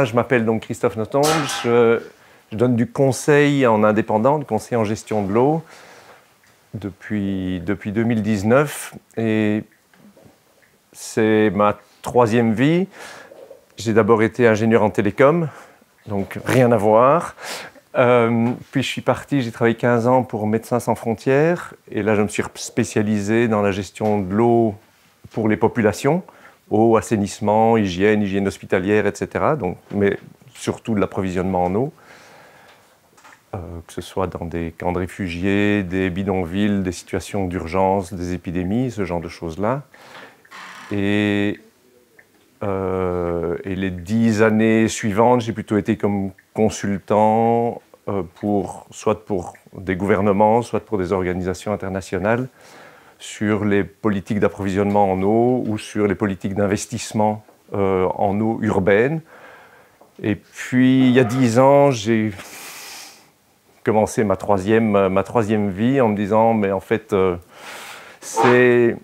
moi, je m'appelle donc Christophe Nothomb. Je donne du conseil en indépendant, du conseil en gestion de l'eau depuis 2019. Et c'est ma troisième vie. J'ai d'abord été ingénieur en télécom, donc rien à voir. Puis je suis parti, j'ai travaillé 15 ans pour Médecins sans frontières. Et là, je me suis spécialisé dans la gestion de l'eau pour les populations. Eau, assainissement, hygiène hospitalière, etc. Donc, mais surtout de l'approvisionnement en eau. Que ce soit dans des camps de réfugiés, des bidonvilles, des situations d'urgence, des épidémies, ce genre de choses-là. Et les 10 années suivantes, j'ai plutôt été comme consultant soit pour des gouvernements, soit pour des organisations internationales, sur les politiques d'approvisionnement en eau ou sur les politiques d'investissement en eau urbaine. Et puis, il y a 10 ans, j'ai commencé ma troisième vie en me disant, mais en fait, c'est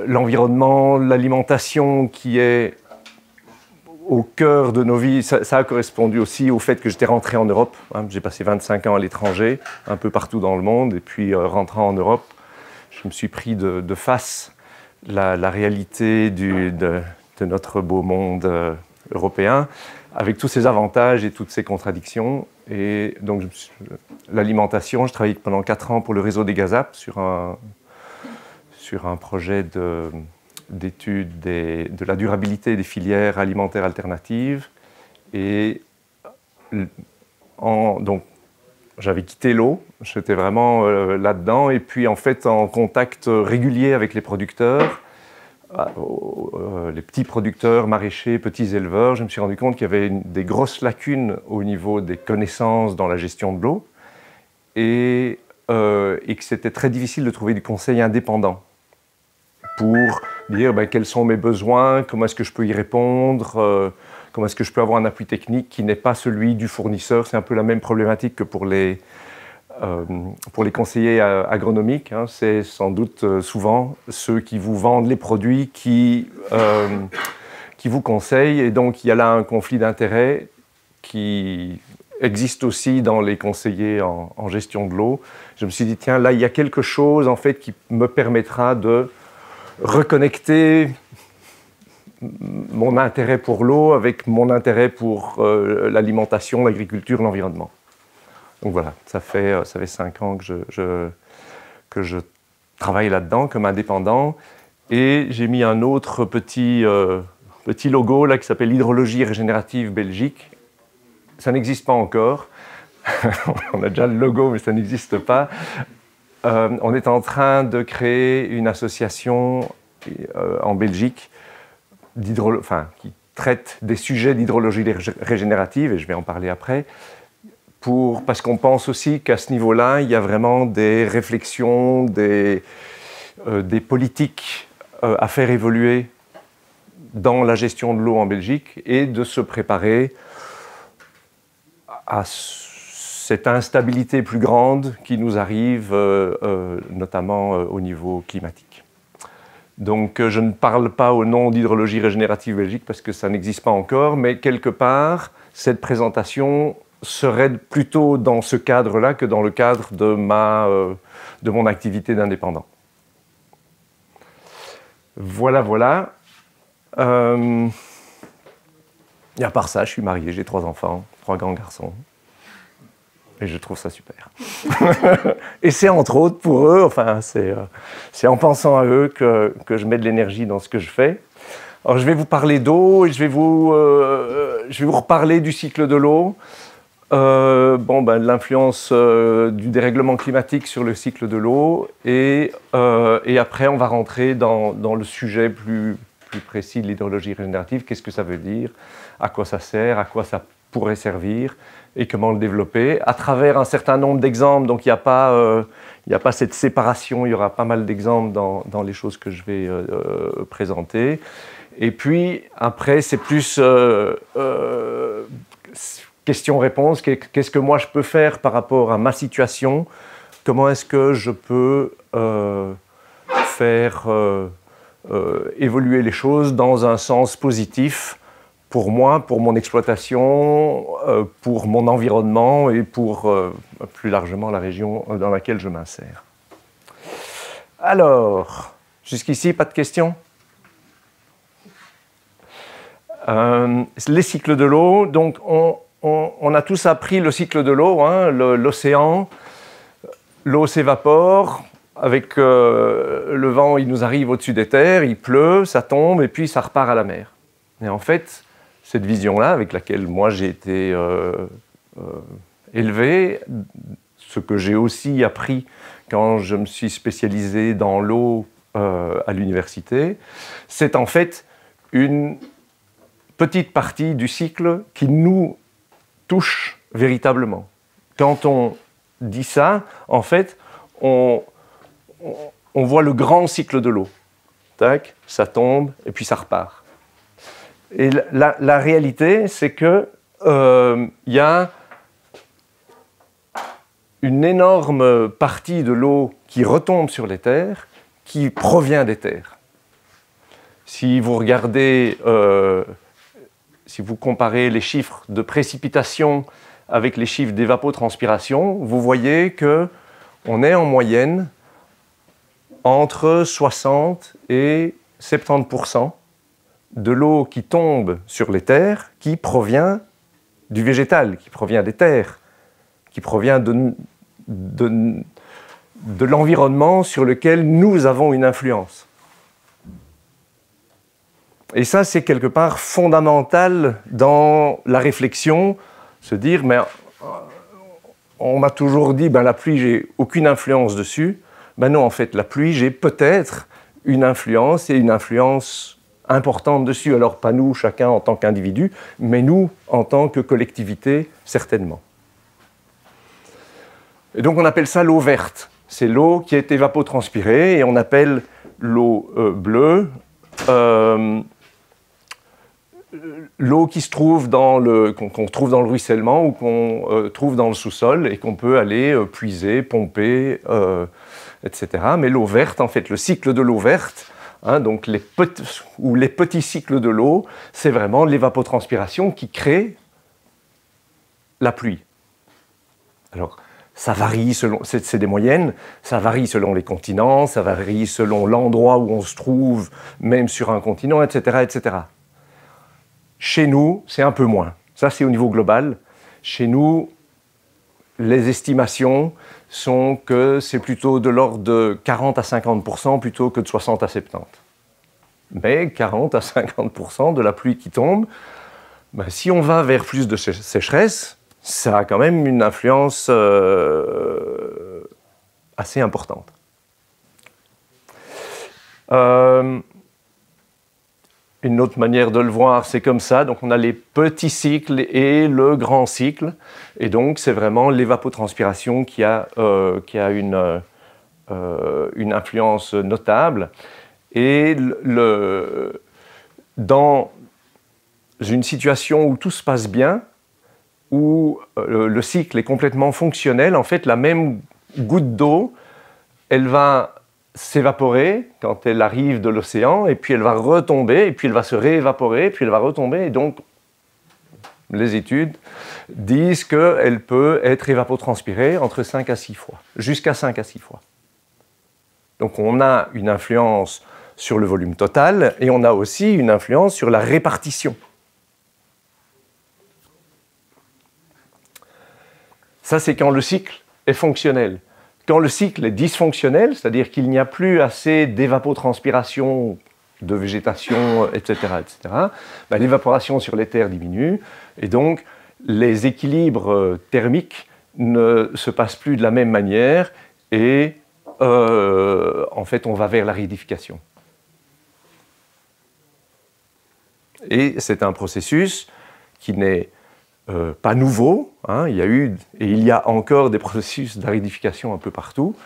l'environnement, l'alimentation qui est au cœur de nos vies. Ça a correspondu aussi au fait que j'étais rentré en Europe. J'ai passé 25 ans à l'étranger, un peu partout dans le monde, et puis rentrant en Europe, je me suis pris de face la réalité de notre beau monde européen, avec tous ses avantages et toutes ses contradictions. Et donc, l'alimentation, je travaillais pendant 4 ans pour le réseau des GAZAP sur un projet d'étude de la durabilité des filières alimentaires alternatives. Et donc, j'avais quitté l'eau, j'étais vraiment là-dedans, et puis en fait en contact régulier avec les producteurs, les petits producteurs, maraîchers, petits éleveurs, je me suis rendu compte qu'il y avait des grosses lacunes au niveau des connaissances dans la gestion de l'eau, et que c'était très difficile de trouver du conseil indépendant pour dire quels sont mes besoins, comment est-ce que je peux y répondre, comment est-ce que je peux avoir un appui technique qui n'est pas celui du fournisseur. C'est un peu la même problématique que pour les conseillers agronomiques. C'est sans doute souvent ceux qui vous vendent les produits qui vous conseillent. Et donc, il y a là un conflit d'intérêts qui existe aussi dans les conseillers en gestion de l'eau. Je me suis dit, tiens, là, il y a quelque chose en fait qui me permettra de reconnecter mon intérêt pour l'eau avec mon intérêt pour l'alimentation, l'agriculture, l'environnement. Donc voilà, ça fait 5 ans que je travaille là-dedans comme indépendant. Et j'ai mis un autre petit logo là, qui s'appelle Hydrologie Régénérative Belgique. Ça n'existe pas encore. On a déjà le logo, mais ça n'existe pas. On est en train de créer une association en Belgique qui traite des sujets d'hydrologie régénérative, et je vais en parler après, parce qu'on pense aussi qu'à ce niveau-là, il y a vraiment des réflexions, des politiques à faire évoluer dans la gestion de l'eau en Belgique, et de se préparer à cette instabilité plus grande qui nous arrive, notamment au niveau climatique. Donc je ne parle pas au nom d'Hydrologie Régénérative Belgique parce que ça n'existe pas encore, mais quelque part, cette présentation serait plutôt dans ce cadre-là que dans le cadre de mon activité d'indépendant. Voilà. Et à part ça, je suis marié, j'ai 3 enfants, 3 grands garçons. Et je trouve ça super. Et c'est entre autres pour eux, c'est en pensant à eux que je mets de l'énergie dans ce que je fais. Alors je vais vous parler d'eau et je vais vous reparler du cycle de l'eau, l'influence du dérèglement climatique sur le cycle de l'eau, et après on va rentrer dans le sujet plus précis de l'hydrologie régénérative. Qu'est-ce que ça veut dire, à quoi ça sert, à quoi ça pourrait servir, et comment le développer, à travers un certain nombre d'exemples. Donc il n'y a pas cette séparation, il y aura pas mal d'exemples dans les choses que je vais présenter. Et puis après, c'est plus question-réponse, qu'est-ce que moi je peux faire par rapport à ma situation, comment est-ce que je peux faire évoluer les choses dans un sens positif pour moi, pour mon exploitation, pour mon environnement et pour plus largement la région dans laquelle je m'insère. Alors, jusqu'ici, pas de questions? Les cycles de l'eau, donc on a tous appris le cycle de l'eau, hein, l'océan, l'eau s'évapore, avec le vent, il nous arrive au-dessus des terres, il pleut, ça tombe et puis ça repart à la mer. Et en fait, cette vision-là, avec laquelle moi j'ai été élevé, ce que j'ai aussi appris quand je me suis spécialisé dans l'eau à l'université, c'est en fait une petite partie du cycle qui nous touche véritablement. Quand on dit ça, en fait, on voit le grand cycle de l'eau. Tac, ça tombe et puis ça repart. Et la réalité, c'est que y a une énorme partie de l'eau qui retombe sur les terres, qui provient des terres. Si vous regardez, si vous comparez les chiffres de précipitation avec les chiffres d'évapotranspiration, vous voyez qu'on est en moyenne entre 60 et 70% de l'eau qui tombe sur les terres qui provient du végétal, qui provient des terres, qui provient de l'environnement sur lequel nous avons une influence. Et ça, c'est quelque part fondamental dans la réflexion, se dire, mais on m'a toujours dit, ben, la pluie, j'ai aucune influence dessus. Ben non, en fait, la pluie, j'ai peut-être une influence et une influence importante dessus. Alors, pas nous, chacun en tant qu'individu, mais nous, en tant que collectivité, certainement. Et donc, on appelle ça l'eau verte. C'est l'eau qui est évapotranspirée et on appelle l'eau bleue l'eau qui se trouve qu'on trouve dans le ruissellement ou qu'on trouve dans le sous-sol et qu'on peut aller puiser, pomper, etc. Mais l'eau verte, en fait, le cycle de l'eau verte, hein, donc les petits cycles de l'eau, c'est vraiment l'évapotranspiration qui crée la pluie. Alors, ça varie selon, c'est des moyennes, ça varie selon les continents, ça varie selon l'endroit où on se trouve, même sur un continent, etc., etc. Chez nous, c'est un peu moins. Ça, c'est au niveau global. Chez nous, les estimations sont que c'est plutôt de l'ordre de 40 à 50% plutôt que de 60 à 70%. Mais 40 à 50% de la pluie qui tombe, ben, si on va vers plus de sécheresse, ça a quand même une influence assez importante. Une autre manière de le voir, c'est comme ça. Donc, on a les petits cycles et le grand cycle. Et donc, c'est vraiment l'évapotranspiration qui a une influence notable. Et dans une situation où tout se passe bien, où le cycle est complètement fonctionnel, en fait, la même goutte d'eau, elle va s'évaporer quand elle arrive de l'océan, et puis elle va retomber, et puis elle va se réévaporer, et puis elle va retomber. Et donc, les études disent qu'elle peut être évapotranspirée entre 5 à 6 fois, jusqu'à 5 à 6 fois. Donc on a une influence sur le volume total, et on a aussi une influence sur la répartition. Ça, c'est quand le cycle est fonctionnel. Quand le cycle est dysfonctionnel, c'est-à-dire qu'il n'y a plus assez d'évapotranspiration, de végétation, etc., ben, l'évaporation sur les terres diminue, et donc les équilibres thermiques ne se passent plus de la même manière, et en fait, on va vers l'aridification. Et c'est un processus qui n'est pas nouveau, hein, il y a encore des processus d'aridification un peu partout,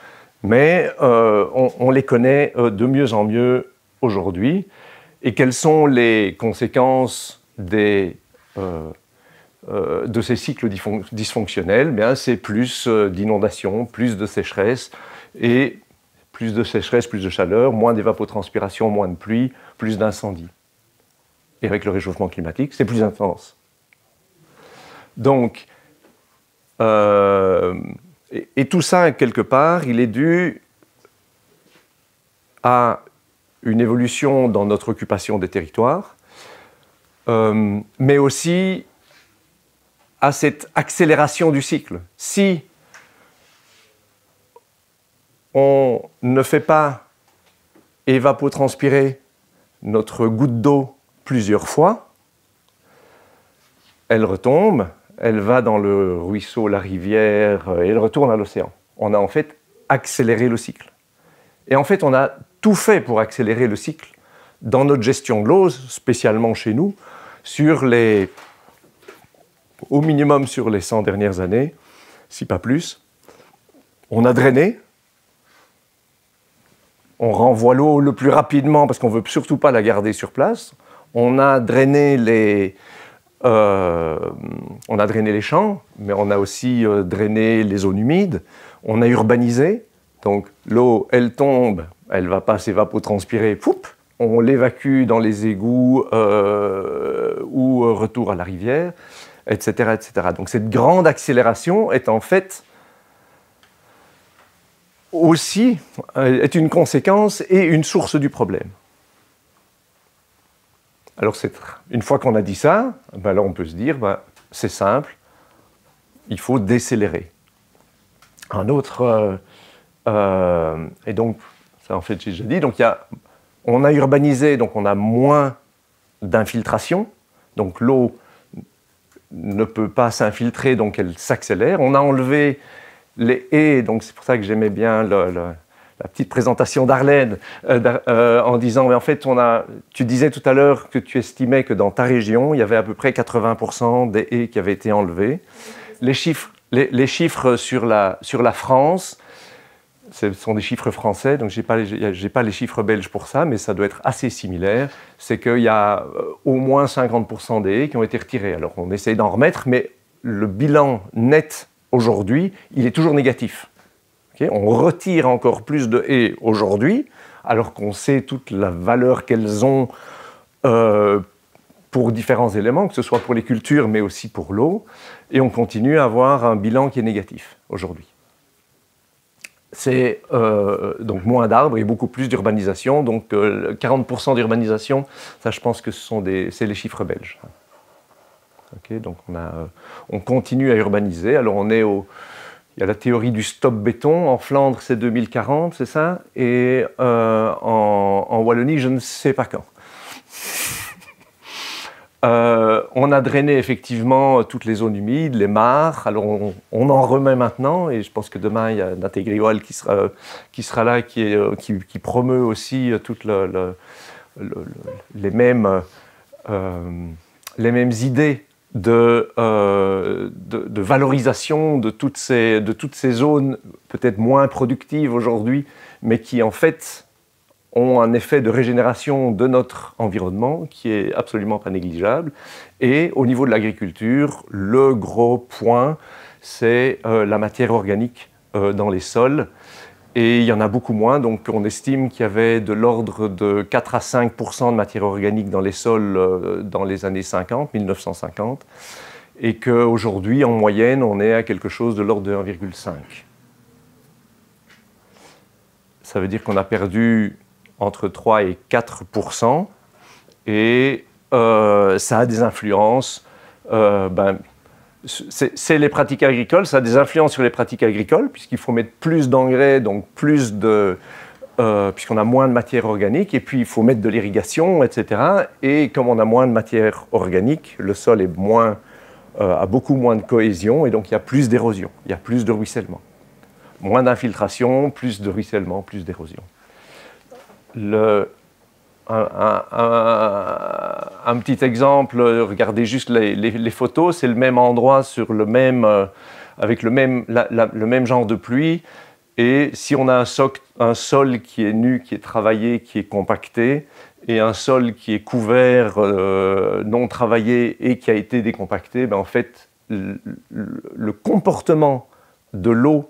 mais on les connaît de mieux en mieux aujourd'hui. Et quelles sont les conséquences de ces cycles dysfonctionnels? Bien, c'est plus d'inondations, plus de sécheresse, et plus de sécheresse, plus de chaleur, moins d'évapotranspiration, moins de pluie, plus d'incendies. Et avec le réchauffement climatique, c'est plus intense. Donc, et tout ça, quelque part, il est dû à une évolution dans notre occupation des territoires, mais aussi à cette accélération du cycle. Si on ne fait pas évapotranspirer notre goutte d'eau plusieurs fois, elle retombe, elle va dans le ruisseau, la rivière, et elle retourne à l'océan. On a en fait accéléré le cycle. Et en fait, on a tout fait pour accélérer le cycle dans notre gestion de l'eau, spécialement chez nous, au minimum sur les 100 dernières années, si pas plus. On a drainé, on renvoie l'eau le plus rapidement parce qu'on ne veut surtout pas la garder sur place. On a drainé les champs, mais on a aussi drainé les zones humides. On a urbanisé, donc l'eau, elle tombe, elle ne va pas s'évapotranspirer, poup, on l'évacue dans les égouts ou retour à la rivière, etc., etc. Donc cette grande accélération est en fait aussi est une conséquence et une source du problème. Alors, une fois qu'on a dit ça, ben là, on peut se dire, ben, c'est simple, il faut décélérer. Un autre... et donc, ça en fait, j'ai déjà dit, donc on a urbanisé, donc on a moins d'infiltration, donc l'eau ne peut pas s'infiltrer, donc elle s'accélère. On a enlevé les haies, donc c'est pour ça que j'aimais bien la petite présentation d'Arlène, en disant, mais en fait, tu disais tout à l'heure que tu estimais que dans ta région, il y avait à peu près 80% des haies qui avaient été enlevées. Les chiffres sur la France, ce sont des chiffres français, donc je n'ai pas les chiffres belges pour ça, mais ça doit être assez similaire. C'est qu'il y a au moins 50% des haies qui ont été retirées. Alors on essaye d'en remettre, mais le bilan net aujourd'hui, il est toujours négatif. Okay, on retire encore plus de haies aujourd'hui, alors qu'on sait toute la valeur qu'elles ont pour différents éléments, que ce soit pour les cultures, mais aussi pour l'eau, et on continue à avoir un bilan qui est négatif aujourd'hui. C'est donc moins d'arbres et beaucoup plus d'urbanisation, donc 40% d'urbanisation, ça je pense que c'est les chiffres belges. Okay, donc on continue à urbaniser, alors il y a la théorie du stop béton, en Flandre c'est 2040, c'est ça, et en Wallonie je ne sais pas quand. On a drainé effectivement toutes les zones humides, les mares, alors on en remet maintenant, et je pense que demain il y a Nathalie Grioal qui sera là, qui promeut aussi toutes les mêmes idées de valorisation de toutes ces zones peut-être moins productives aujourd'hui, mais qui en fait ont un effet de régénération de notre environnement qui est absolument pas négligeable. Et au niveau de l'agriculture, le gros point, c'est la matière organique dans les sols. Et il y en a beaucoup moins, donc on estime qu'il y avait de l'ordre de 4 à 5% de matière organique dans les sols dans les années 50, 1950, et qu'aujourd'hui, en moyenne, on est à quelque chose de l'ordre de 1,5. Ça veut dire qu'on a perdu entre 3 et 4%, et ça a des influences. C'est les pratiques agricoles, ça a des influences sur les pratiques agricoles, puisqu'il faut mettre plus d'engrais, donc puisqu'on a moins de matière organique, et puis il faut mettre de l'irrigation, etc. Et comme on a moins de matière organique, le sol est a beaucoup moins de cohésion, et donc il y a plus d'érosion, il y a plus de ruissellement. Moins d'infiltration, plus de ruissellement, plus d'érosion. Un petit exemple, regardez juste les photos, c'est le même endroit avec le même genre de pluie, et si on a un sol qui est nu, qui est travaillé, qui est compacté, et un sol qui est couvert, non travaillé et qui a été décompacté, ben en fait, le comportement de l'eau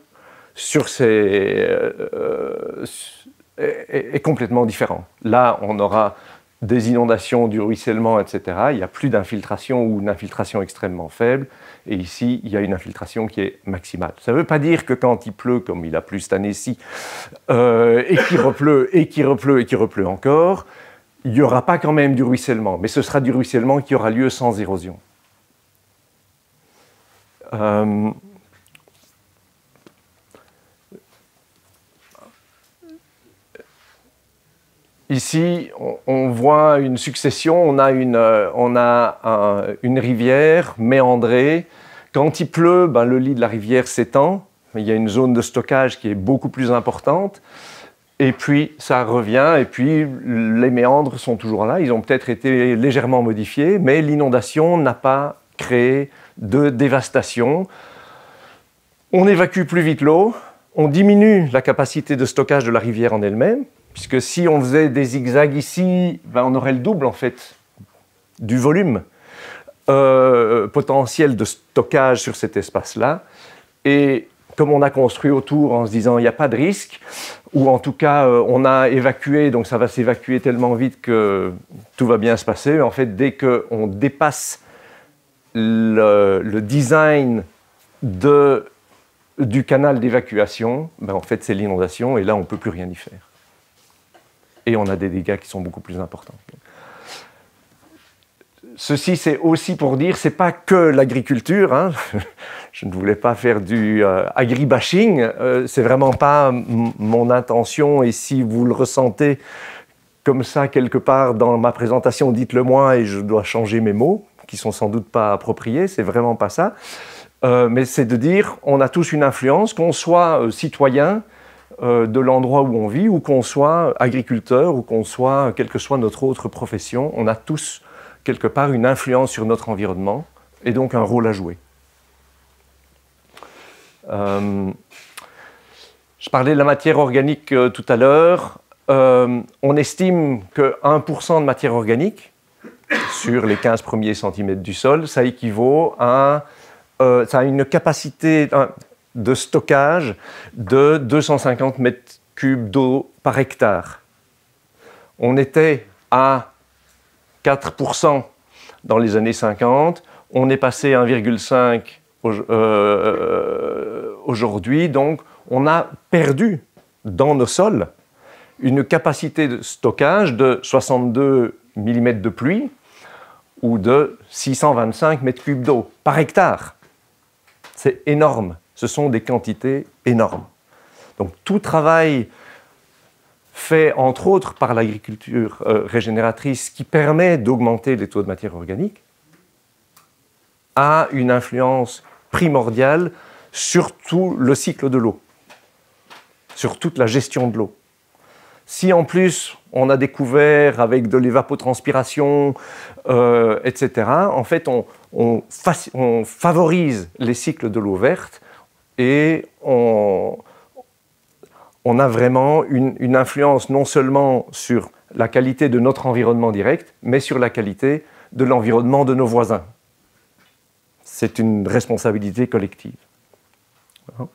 sur est complètement différent. Là, on aura des inondations, du ruissellement, etc., il n'y a plus d'infiltration ou une infiltration extrêmement faible. Et ici, il y a une infiltration qui est maximale. Ça ne veut pas dire que quand il pleut, comme il a plu cette année-ci, et qu'il repleut, et qu'il repleut, et qu'il repleut encore, il n'y aura pas quand même du ruissellement. Mais ce sera du ruissellement qui aura lieu sans érosion. Ici, on voit une succession, on a une rivière méandrée. Quand il pleut, ben, le lit de la rivière s'étend, il y a une zone de stockage qui est beaucoup plus importante, et puis ça revient, et puis les méandres sont toujours là, ils ont peut-être été légèrement modifiés, mais l'inondation n'a pas créé de dévastation. On évacue plus vite l'eau, on diminue la capacité de stockage de la rivière en elle-même, puisque si on faisait des zigzags ici, ben on aurait le double en fait du volume potentiel de stockage sur cet espace-là. Et comme on a construit autour en se disant il n'y a pas de risque, ou en tout cas on a évacué, donc ça va s'évacuer tellement vite que tout va bien se passer, en fait dès qu'on dépasse le design du canal d'évacuation, ben en fait c'est l'inondation et là on ne peut plus rien y faire. Et on a des dégâts qui sont beaucoup plus importants. Ceci, c'est aussi pour dire, ce n'est pas que l'agriculture. Hein. Je ne voulais pas faire du agribashing. Ce n'est vraiment pas mon intention. Et si vous le ressentez comme ça quelque part dans ma présentation, dites-le moi et je dois changer mes mots, qui ne sont sans doute pas appropriés. Ce n'est vraiment pas ça. Mais c'est de dire, on a tous une influence, qu'on soit citoyen de l'endroit où on vit, ou qu'on soit agriculteur, ou qu'on soit, quelle que soit notre autre profession, on a tous, quelque part, une influence sur notre environnement, et donc un rôle à jouer. Je parlais de la matière organique tout à l'heure. On estime que 1% de matière organique, sur les 15 premiers centimètres du sol, ça équivaut à ça a une capacité de stockage de 250 mètres cubes d'eau par hectare. On était à 4% dans les années 50, on est passé à 1,5 aujourd'hui, donc on a perdu dans nos sols une capacité de stockage de 62 mm de pluie ou de 625 mètres cubes d'eau par hectare. C'est énorme. Ce sont des quantités énormes. Donc tout travail fait entre autres par l'agriculture régénératrice qui permet d'augmenter les taux de matière organique a une influence primordiale sur tout le cycle de l'eau, sur toute la gestion de l'eau. Si en plus on a découvert avec de l'évapotranspiration, etc., en fait on favorise les cycles de l'eau verte et on a vraiment une influence non seulement sur la qualité de notre environnement direct, mais sur la qualité de l'environnement de nos voisins. C'est une responsabilité collective. Voilà.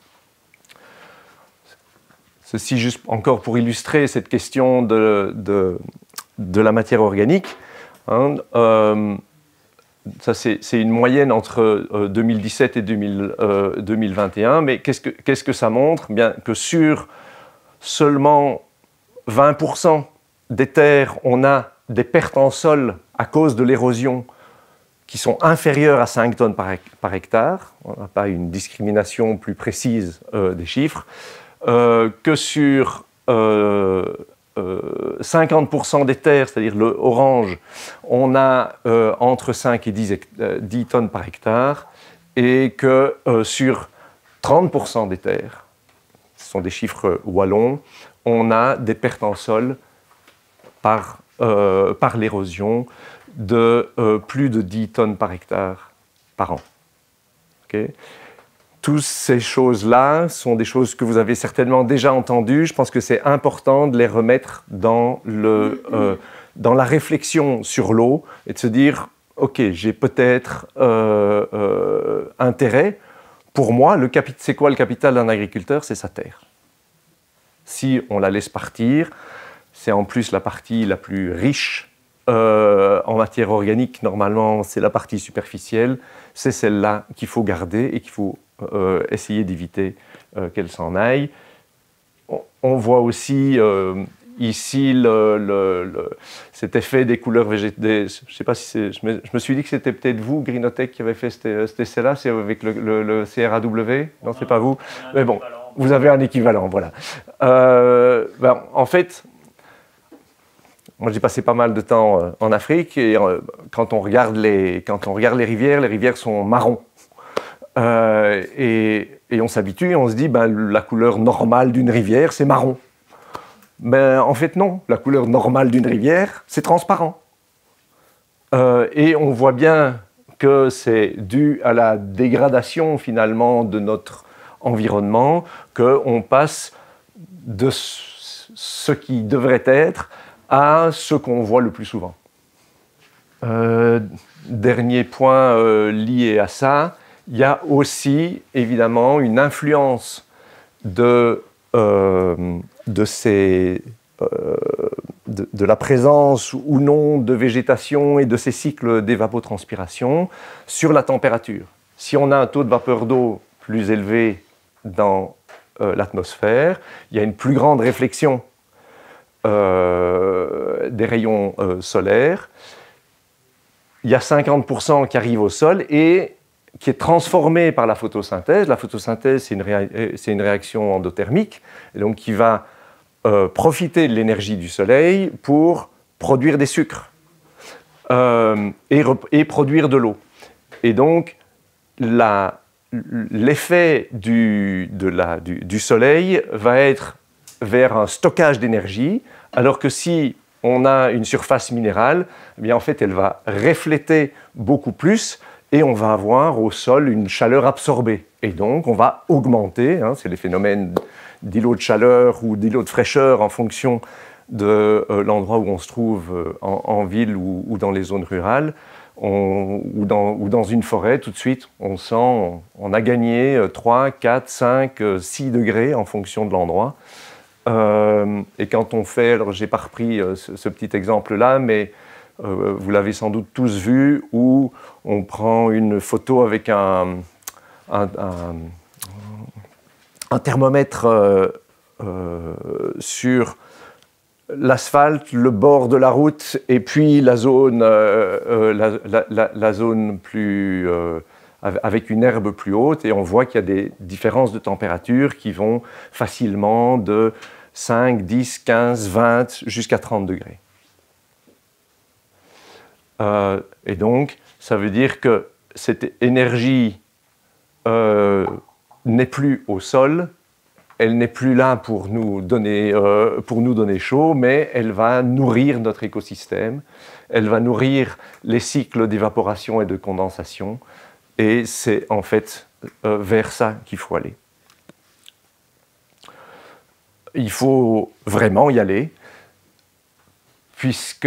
Ceci juste encore pour illustrer cette question de la matière organique. Hein, ça, c'est une moyenne entre 2017 et 2021, mais qu'est-ce que ça montre? Bien que sur seulement 20% des terres, on a des pertes en sol à cause de l'érosion qui sont inférieures à 5 tonnes par hectare. On n'a pas une discrimination plus précise des chiffres. Que sur 50% des terres, c'est-à-dire le orange, on a entre 5 et 10 tonnes par hectare, et que sur 30% des terres, ce sont des chiffres wallons, on a des pertes en sol par l'érosion de plus de 10 tonnes par hectare par an. Okay. Toutes ces choses-là sont des choses que vous avez certainement déjà entendues. Je pense que c'est important de les remettre dans la réflexion sur l'eau et de se dire, OK, j'ai peut-être intérêt. Pour moi, c'est quoi le capital d'un agriculteur? C'est sa terre. Si on la laisse partir, c'est en plus la partie la plus riche en matière organique, normalement, c'est la partie superficielle. C'est celle-là qu'il faut garder et qu'il faut essayer d'éviter qu'elle s'en aille. On voit aussi ici cet effet des couleurs végétales. Je ne sais pas si c'est. Je me suis dit que c'était peut-être vous, Greenotech, qui avez fait cet essai-là. C'est avec le CRAW? Non, c'est pas vous. Mais bon, vous avez un équivalent, voilà. En fait, moi j'ai passé pas mal de temps en Afrique et quand on regarde les rivières sont marrons. Et on s'habitue, on se dit la couleur normale d'une rivière, c'est marron. Mais en fait, non. La couleur normale d'une rivière, c'est transparent. Et on voit bien que c'est dû à la dégradation, finalement, de notre environnement, qu'on passe de ce qui devrait être à ce qu'on voit le plus souvent. Dernier point lié à ça, il y a aussi, évidemment, une influence de la présence ou non de végétation et de ces cycles d'évapotranspiration sur la température. Si on a un taux de vapeur d'eau plus élevé dans l'atmosphère, il y a une plus grande réflexion des rayons solaires. Il y a 50% qui arrivent au sol et qui est transformé par la photosynthèse. La photosynthèse, c'est une réaction endothermique, et donc qui va profiter de l'énergie du soleil pour produire des sucres et produire de l'eau. Et donc, l'effet du soleil va être vers un stockage d'énergie, alors que si on a une surface minérale, eh bien en fait, elle va refléter beaucoup plus et on va avoir au sol une chaleur absorbée. Et donc, on va augmenter, c'est les phénomènes d'îlots de chaleur ou d'îlots de fraîcheur en fonction de l'endroit où on se trouve en ville ou dans les zones rurales, ou dans une forêt, tout de suite, on sent, on a gagné 3, 4, 5, 6 degrés en fonction de l'endroit. Et quand on fait, alors j'ai pas repris ce petit exemple-là, mais vous l'avez sans doute tous vu, où on prend une photo avec un thermomètre sur l'asphalte, le bord de la route, et puis la zone, la zone plus, avec une herbe plus haute, et on voit qu'il y a des différences de température qui vont facilement de 5, 10, 15, 20 jusqu'à 30 degrés. Et donc, ça veut dire que cette énergie n'est plus au sol, elle n'est plus là pour nous donner chaud, mais elle va nourrir notre écosystème, elle va nourrir les cycles d'évaporation et de condensation, et c'est en fait vers ça qu'il faut aller. Il faut vraiment y aller, puisque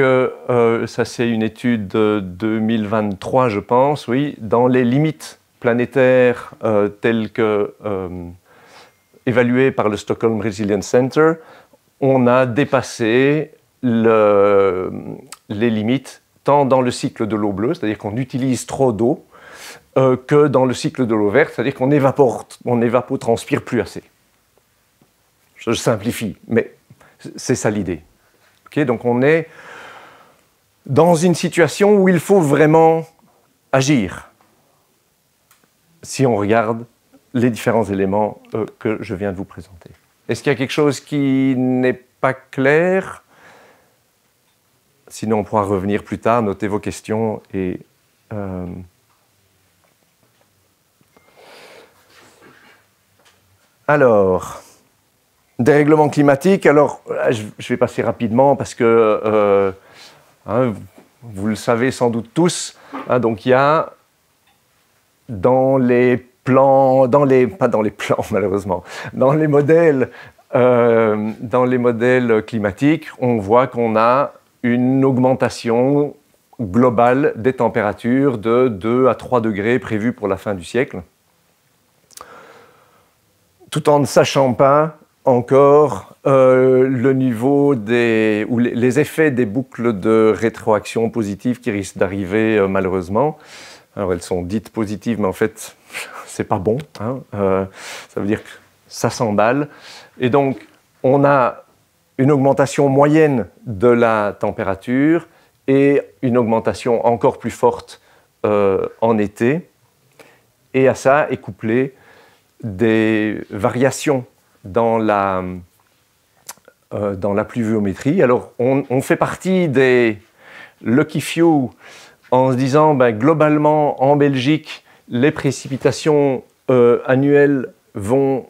ça c'est une étude de 2023, je pense, oui, dans les limites planétaires telles que évaluées par le Stockholm Resilience Center, on a dépassé les limites tant dans le cycle de l'eau bleue, c'est-à-dire qu'on utilise trop d'eau, que dans le cycle de l'eau verte, c'est-à-dire qu'on évapotranspire plus assez. Je simplifie, mais c'est ça l'idée. Okay, donc on est dans une situation où il faut vraiment agir, si on regarde les différents éléments que je viens de vous présenter. Est-ce qu'il y a quelque chose qui n'est pas clair? Sinon, on pourra revenir plus tard, noter vos questions et... Alors, dérèglement climatique, alors je vais passer rapidement parce que vous le savez sans doute tous, donc il y a dans les plans, pas dans les plans malheureusement, dans les modèles climatiques, on voit qu'on a une augmentation globale des températures de 2 à 3 degrés prévues pour la fin du siècle. Tout en ne sachant pas encore le niveau ou les effets des boucles de rétroaction positive qui risquent d'arriver malheureusement. Alors elles sont dites positives, mais en fait, c'est pas bon. Hein. Ça veut dire que ça s'emballe. Et donc, on a une augmentation moyenne de la température et une augmentation encore plus forte en été. Et à ça est couplé des variations dans la pluviométrie. Alors, on fait partie des lucky few en se disant, globalement, en Belgique, les précipitations annuelles vont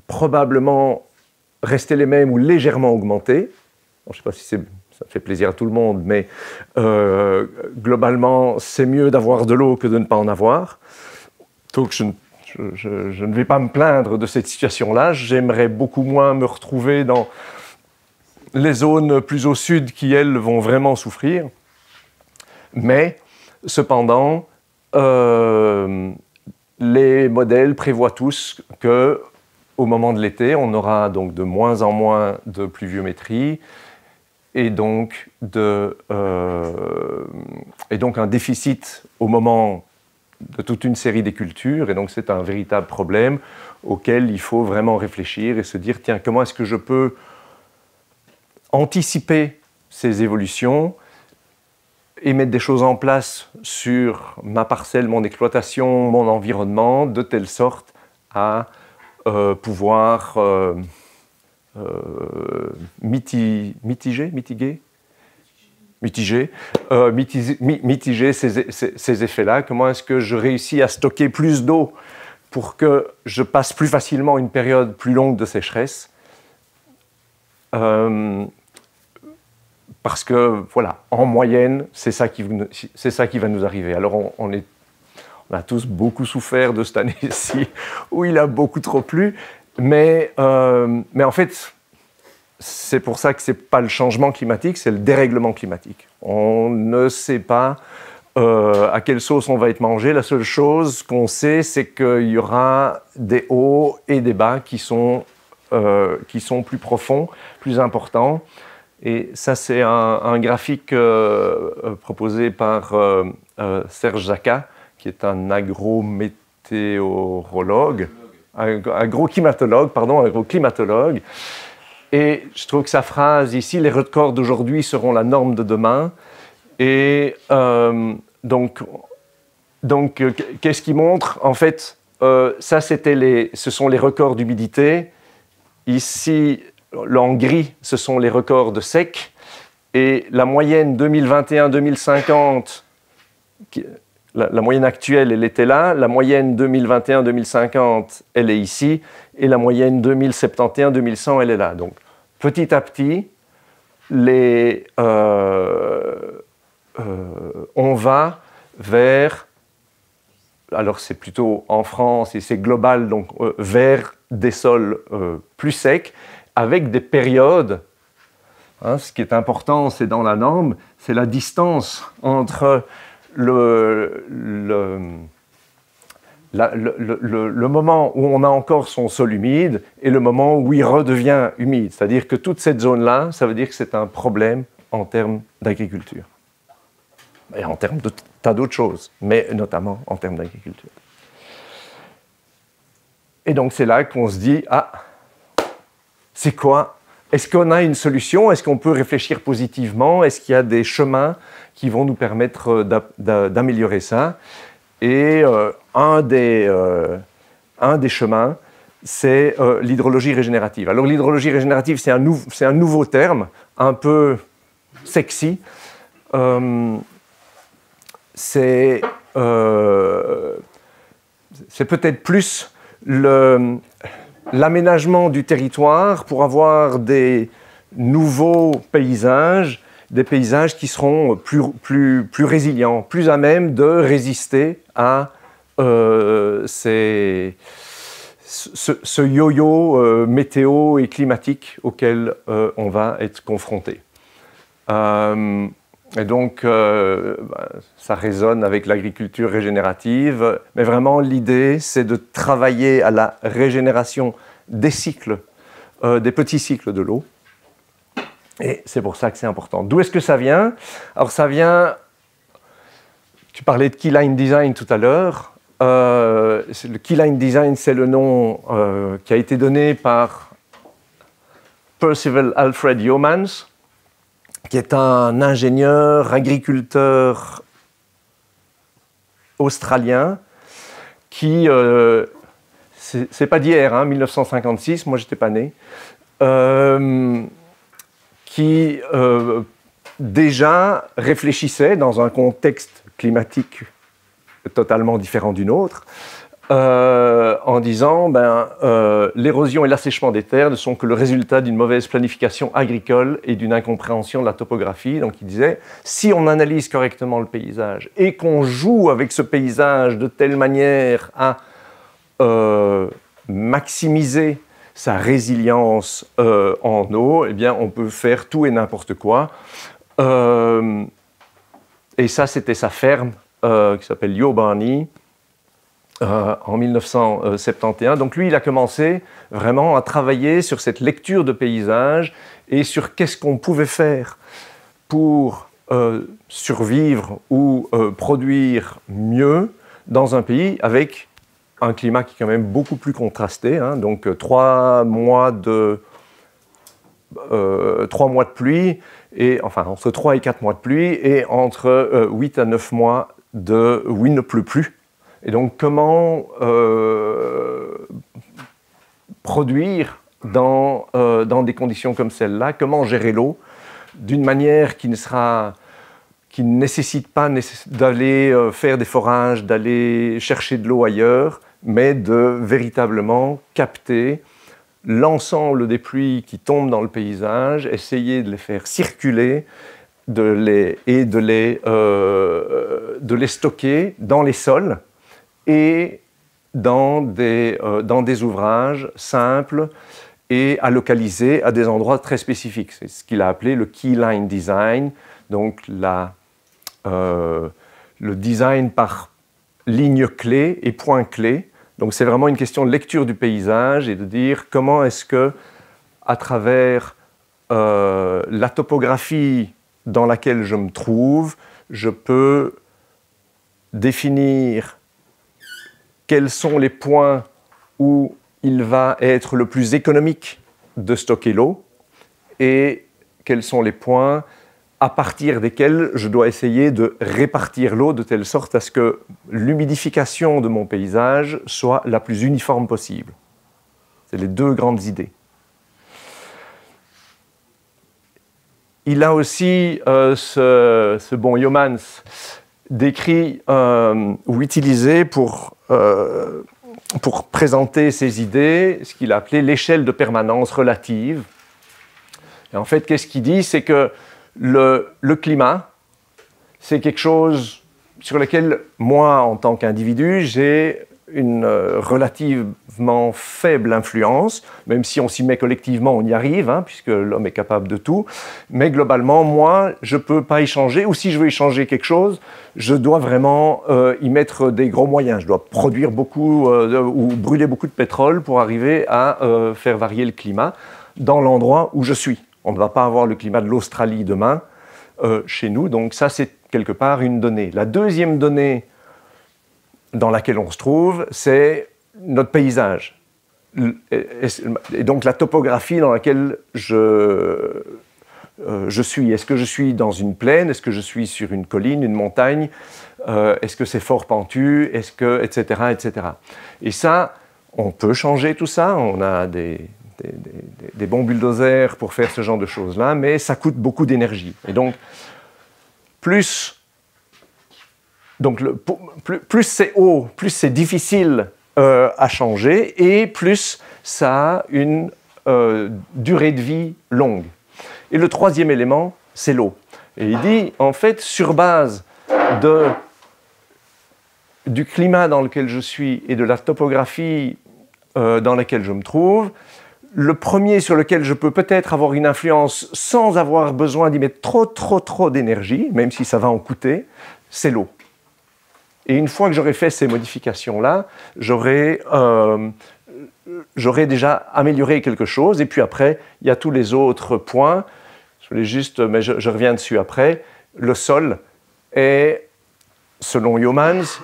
probablement rester les mêmes ou légèrement augmenter. Je ne sais pas si ça fait plaisir à tout le monde, mais globalement, c'est mieux d'avoir de l'eau que de ne pas en avoir. Donc, je ne vais pas me plaindre de cette situation-là. J'aimerais beaucoup moins me retrouver dans les zones plus au sud qui, elles, vont vraiment souffrir. Mais, cependant, les modèles prévoient tous qu'au moment de l'été, on aura donc de moins en moins de pluviométrie et donc un déficit au moment de toute une série des cultures. Et donc, c'est un véritable problème auquel il faut vraiment réfléchir et se dire, tiens, comment est-ce que je peux anticiper ces évolutions et mettre des choses en place sur ma parcelle, mon exploitation, mon environnement, de telle sorte à pouvoir mitiger ces effets-là. Comment est-ce que je réussis à stocker plus d'eau pour que je passe plus facilement une période plus longue de sécheresse? Parce que, voilà, en moyenne, c'est ça qui va nous arriver. Alors, on a tous beaucoup souffert de cette année-ci, où il a beaucoup trop plu, mais en fait, c'est pour ça que ce n'est pas le changement climatique, c'est le dérèglement climatique. On ne sait pas à quelle sauce on va être mangé. La seule chose qu'on sait, c'est qu'il y aura des hauts et des bas qui sont plus profonds, plus importants. Et ça, c'est un graphique proposé par Serge Zaka, qui est un agroclimatologue. Et je trouve que sa phrase ici, les records d'aujourd'hui seront la norme de demain. Et donc qu'est-ce qu'il montre? En fait, ça, ce sont les records d'humidité. Ici, en gris, ce sont les records de sec. Et la moyenne 2021-2050, la moyenne actuelle, elle était là. La moyenne 2021-2050, elle est ici. Et la moyenne 2071-2100, elle est là. Donc, petit à petit, on va vers... Alors, c'est plutôt en France et c'est global, donc vers des sols plus secs, avec des périodes. Ce qui est important, c'est dans la norme, c'est la distance entre le moment où on a encore son sol humide et le moment où il redevient humide. C'est-à-dire que toute cette zone-là, ça veut dire que c'est un problème en termes d'agriculture. Et en termes de tas d'autres choses, mais notamment en termes d'agriculture. Et donc c'est là qu'on se dit, c'est quoi? Est-ce qu'on a une solution? Est-ce qu'on peut réfléchir positivement? Est-ce qu'il y a des chemins qui vont nous permettre d'améliorer ça? Et un des chemins, c'est l'hydrologie régénérative. Alors l'hydrologie régénérative, c'est un nouveau terme, un peu sexy. C'est peut-être plus l'aménagement du territoire pour avoir des nouveaux paysages, des paysages qui seront plus résilients, plus à même de résister à ce yo-yo météo et climatique auquel on va être confronté. Et donc, ça résonne avec l'agriculture régénérative, mais vraiment l'idée, c'est de travailler à la régénération des cycles des petits cycles de l'eau. Et c'est pour ça que c'est important. D'où est-ce que ça vient? Alors ça vient, tu parlais de Keyline Design tout à l'heure. Le Keyline Design, c'est le nom qui a été donné par Percival Alfred Yeomans, qui est un ingénieur, agriculteur australien, qui, c'est pas d'hier, hein, 1956, moi j'étais pas né, qui déjà réfléchissait dans un contexte climatique totalement différent d'une autre, en disant l'érosion et l'assèchement des terres ne sont que le résultat d'une mauvaise planification agricole et d'une incompréhension de la topographie. Donc il disait, si on analyse correctement le paysage et qu'on joue avec ce paysage de telle manière à maximiser sa résilience en eau, eh bien on peut faire tout et n'importe quoi. Et ça, c'était sa ferme qui s'appelle Yeo Barney, en 1971. Donc lui, il a commencé vraiment à travailler sur cette lecture de paysage et sur qu'est-ce qu'on pouvait faire pour survivre ou produire mieux dans un pays avec un climat qui est quand même beaucoup plus contrasté. Hein. Donc 3 mois de pluie, et, enfin entre 3 et 4 mois de pluie, et entre 8 à 9 mois où il ne pleut plus. Et donc, comment produire dans des conditions comme celle-là, comment gérer l'eau d'une manière qui ne nécessite pas d'aller faire des forages, d'aller chercher de l'eau ailleurs, mais de véritablement capter l'ensemble des pluies qui tombent dans le paysage, essayer de les faire circuler, de les stocker dans les sols, et dans des ouvrages simples et à localiser à des endroits très spécifiques. C'est ce qu'il a appelé le Keyline Design, donc le design par lignes clés et points clés. Donc c'est vraiment une question de lecture du paysage et de dire comment est-ce que, à travers la topographie dans laquelle je me trouve, je peux définir quels sont les points où il va être le plus économique de stocker l'eau et quels sont les points à partir desquels je dois essayer de répartir l'eau de telle sorte à ce que l'humidification de mon paysage soit la plus uniforme possible. C'est les deux grandes idées. Il a aussi, ce bon Yeomans, décrit ou utilisé pour présenter ses idées, ce qu'il a appelé l'échelle de permanence relative. Et en fait, qu'est-ce qu'il dit? C'est que le climat, c'est quelque chose sur lequel, moi, en tant qu'individu, j'ai une relativement faible influence, même si on s'y met collectivement, on y arrive, hein, puisque l'homme est capable de tout. Mais globalement, moi, je ne peux pas y changer, ou si je veux y changer quelque chose, je dois vraiment y mettre des gros moyens. Je dois produire beaucoup ou brûler beaucoup de pétrole pour arriver à faire varier le climat dans l'endroit où je suis. On ne va pas avoir le climat de l'Australie demain chez nous, donc ça, c'est quelque part une donnée. La deuxième donnée dans laquelle on se trouve, c'est notre paysage. Et donc la topographie dans laquelle je suis. Est-ce que je suis dans une plaine? Est-ce que je suis sur une colline, une montagne? Est-ce que c'est fort pentu? Est-ce que, etc., etc. Et ça, on peut changer tout ça. On a des bons bulldozers pour faire ce genre de choses-là, mais ça coûte beaucoup d'énergie. Et donc, plus c'est haut, plus c'est difficile à changer, et plus ça a une durée de vie longue. Et le troisième élément, c'est l'eau. Et il dit, en fait, sur base du climat dans lequel je suis et de la topographie dans laquelle je me trouve, le premier sur lequel je peux peut-être avoir une influence sans avoir besoin d'y mettre trop d'énergie, même si ça va en coûter, c'est l'eau. Et une fois que j'aurai fait ces modifications-là, j'aurai j'aurai déjà amélioré quelque chose. Et puis après, il y a tous les autres points. Je voulais juste, mais je reviens dessus après. Le sol est, selon Yeomans,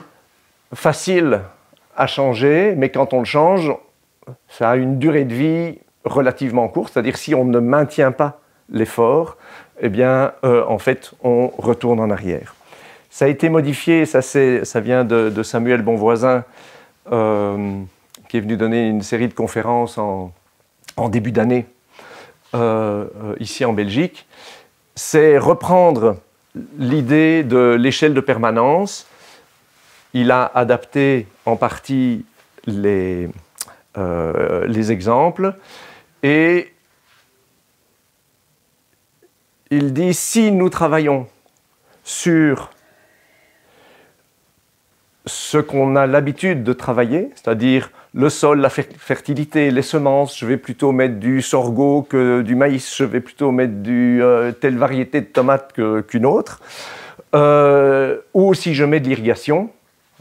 facile à changer, mais quand on le change, ça a une durée de vie relativement courte. C'est-à-dire si on ne maintient pas l'effort, eh bien, en fait, on retourne en arrière. Ça a été modifié, ça vient de Samuel Bonvoisin, qui est venu donner une série de conférences en début d'année, ici en Belgique. C'est reprendre l'idée de l'échelle de permanence. Il a adapté en partie les exemples et il dit si nous travaillons sur ce qu'on a l'habitude de travailler, c'est-à-dire le sol, la fertilité, les semences, je vais plutôt mettre du sorgho que du maïs, je vais plutôt mettre telle variété de tomates qu'une autre, ou si je mets de l'irrigation,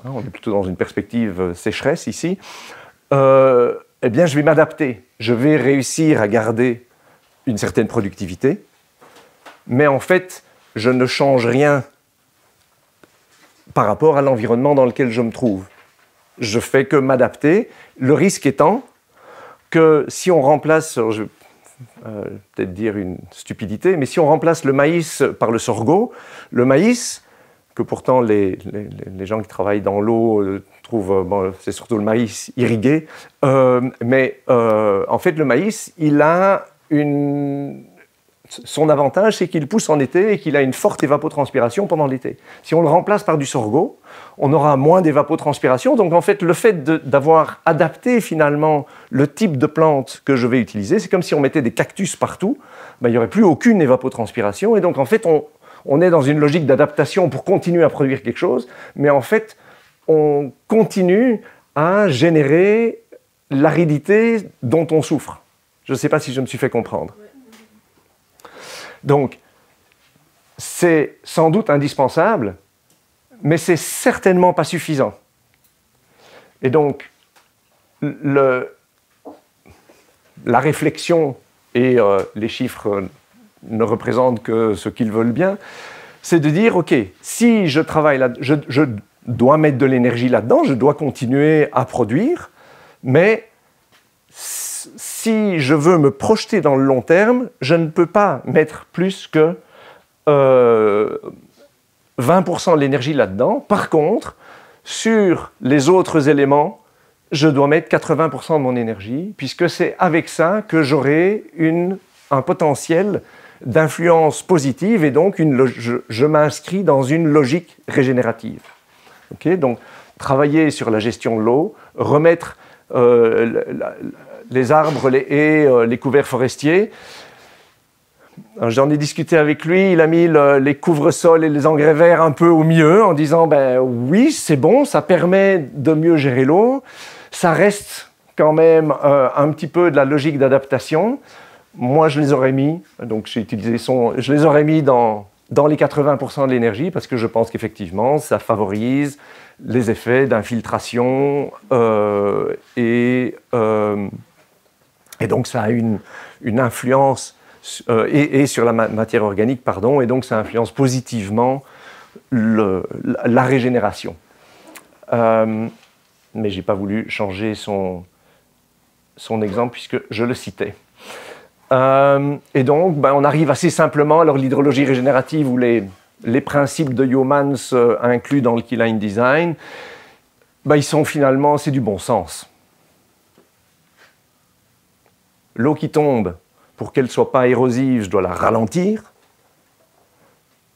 hein, on est plutôt dans une perspective sécheresse ici, eh bien je vais m'adapter, je vais réussir à garder une certaine productivité, mais en fait, je ne change rien par rapport à l'environnement dans lequel je me trouve. Je fais que m'adapter, le risque étant que si on remplace, je vais peut-être dire une stupidité, mais si on remplace le maïs par le sorgho, le maïs, que pourtant les gens qui travaillent dans l'eau trouvent, bon, c'est surtout le maïs irrigué, mais en fait le maïs, il a son avantage, c'est qu'il pousse en été et qu'il a une forte évapotranspiration pendant l'été. Si on le remplace par du sorgho, on aura moins d'évapotranspiration. Donc en fait, le fait d'avoir adapté finalement le type de plante que je vais utiliser, c'est comme si on mettait des cactus partout, ben, il n'y aurait plus aucune évapotranspiration. Et donc en fait, on est dans une logique d'adaptation pour continuer à produire quelque chose, mais en fait, on continue à générer l'aridité dont on souffre. Je ne sais pas si je me suis fait comprendre. Donc, c'est sans doute indispensable, mais c'est certainement pas suffisant. Et donc, la réflexion, et les chiffres ne représentent que ce qu'ils veulent bien, c'est de dire, OK, si je travaille là, je dois mettre de l'énergie là-dedans, je dois continuer à produire, mais si je veux me projeter dans le long terme, je ne peux pas mettre plus que 20% de l'énergie là-dedans. Par contre, sur les autres éléments, je dois mettre 80% de mon énergie, puisque c'est avec ça que j'aurai un potentiel d'influence positive et donc je m'inscris dans une logique régénérative. Okay, donc, travailler sur la gestion de l'eau, remettre les arbres, les haies, les couverts forestiers. J'en ai discuté avec lui, il a mis les couvre-sols et les engrais verts un peu au milieu en disant ben oui, c'est bon, ça permet de mieux gérer l'eau, ça reste quand même un petit peu de la logique d'adaptation. Moi, je les aurais mis, donc j'ai utilisé je les aurais mis dans les 80% de l'énergie parce que je pense qu'effectivement, ça favorise les effets d'infiltration et donc ça a une influence et sur la matière organique, pardon, et donc ça influence positivement la régénération. Mais je n'ai pas voulu changer son exemple puisque je le citais. Et donc, ben, on arrive assez simplement, alors l'hydrologie régénérative ou les principes de Yeomans inclus dans le Keyline Design, ben, ils sont finalement, c'est du bon sens. L'eau qui tombe, pour qu'elle ne soit pas érosive, je dois la ralentir.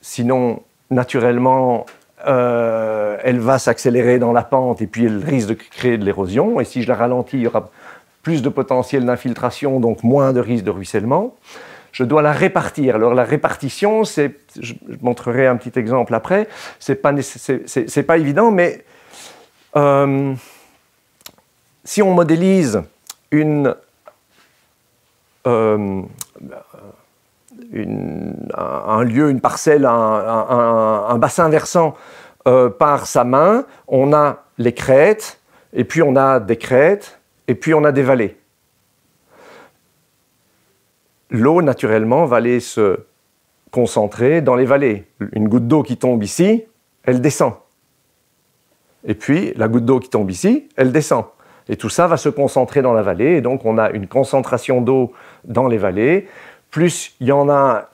Sinon, naturellement, elle va s'accélérer dans la pente et puis elle risque de créer de l'érosion. Et si je la ralentis, il y aura plus de potentiel d'infiltration, donc moins de risque de ruissellement. Je dois la répartir. Alors la répartition, je montrerai un petit exemple après, c'est pas évident, mais si on modélise un lieu, une parcelle, un bassin versant par sa main, on a les crêtes, et puis on a des crêtes, et puis on a des vallées. L'eau, naturellement, va aller se concentrer dans les vallées. Une goutte d'eau qui tombe ici, elle descend. Et puis, la goutte d'eau qui tombe ici, elle descend. Et tout ça va se concentrer dans la vallée, et donc on a une concentration d'eau dans les vallées. Plus il y en a,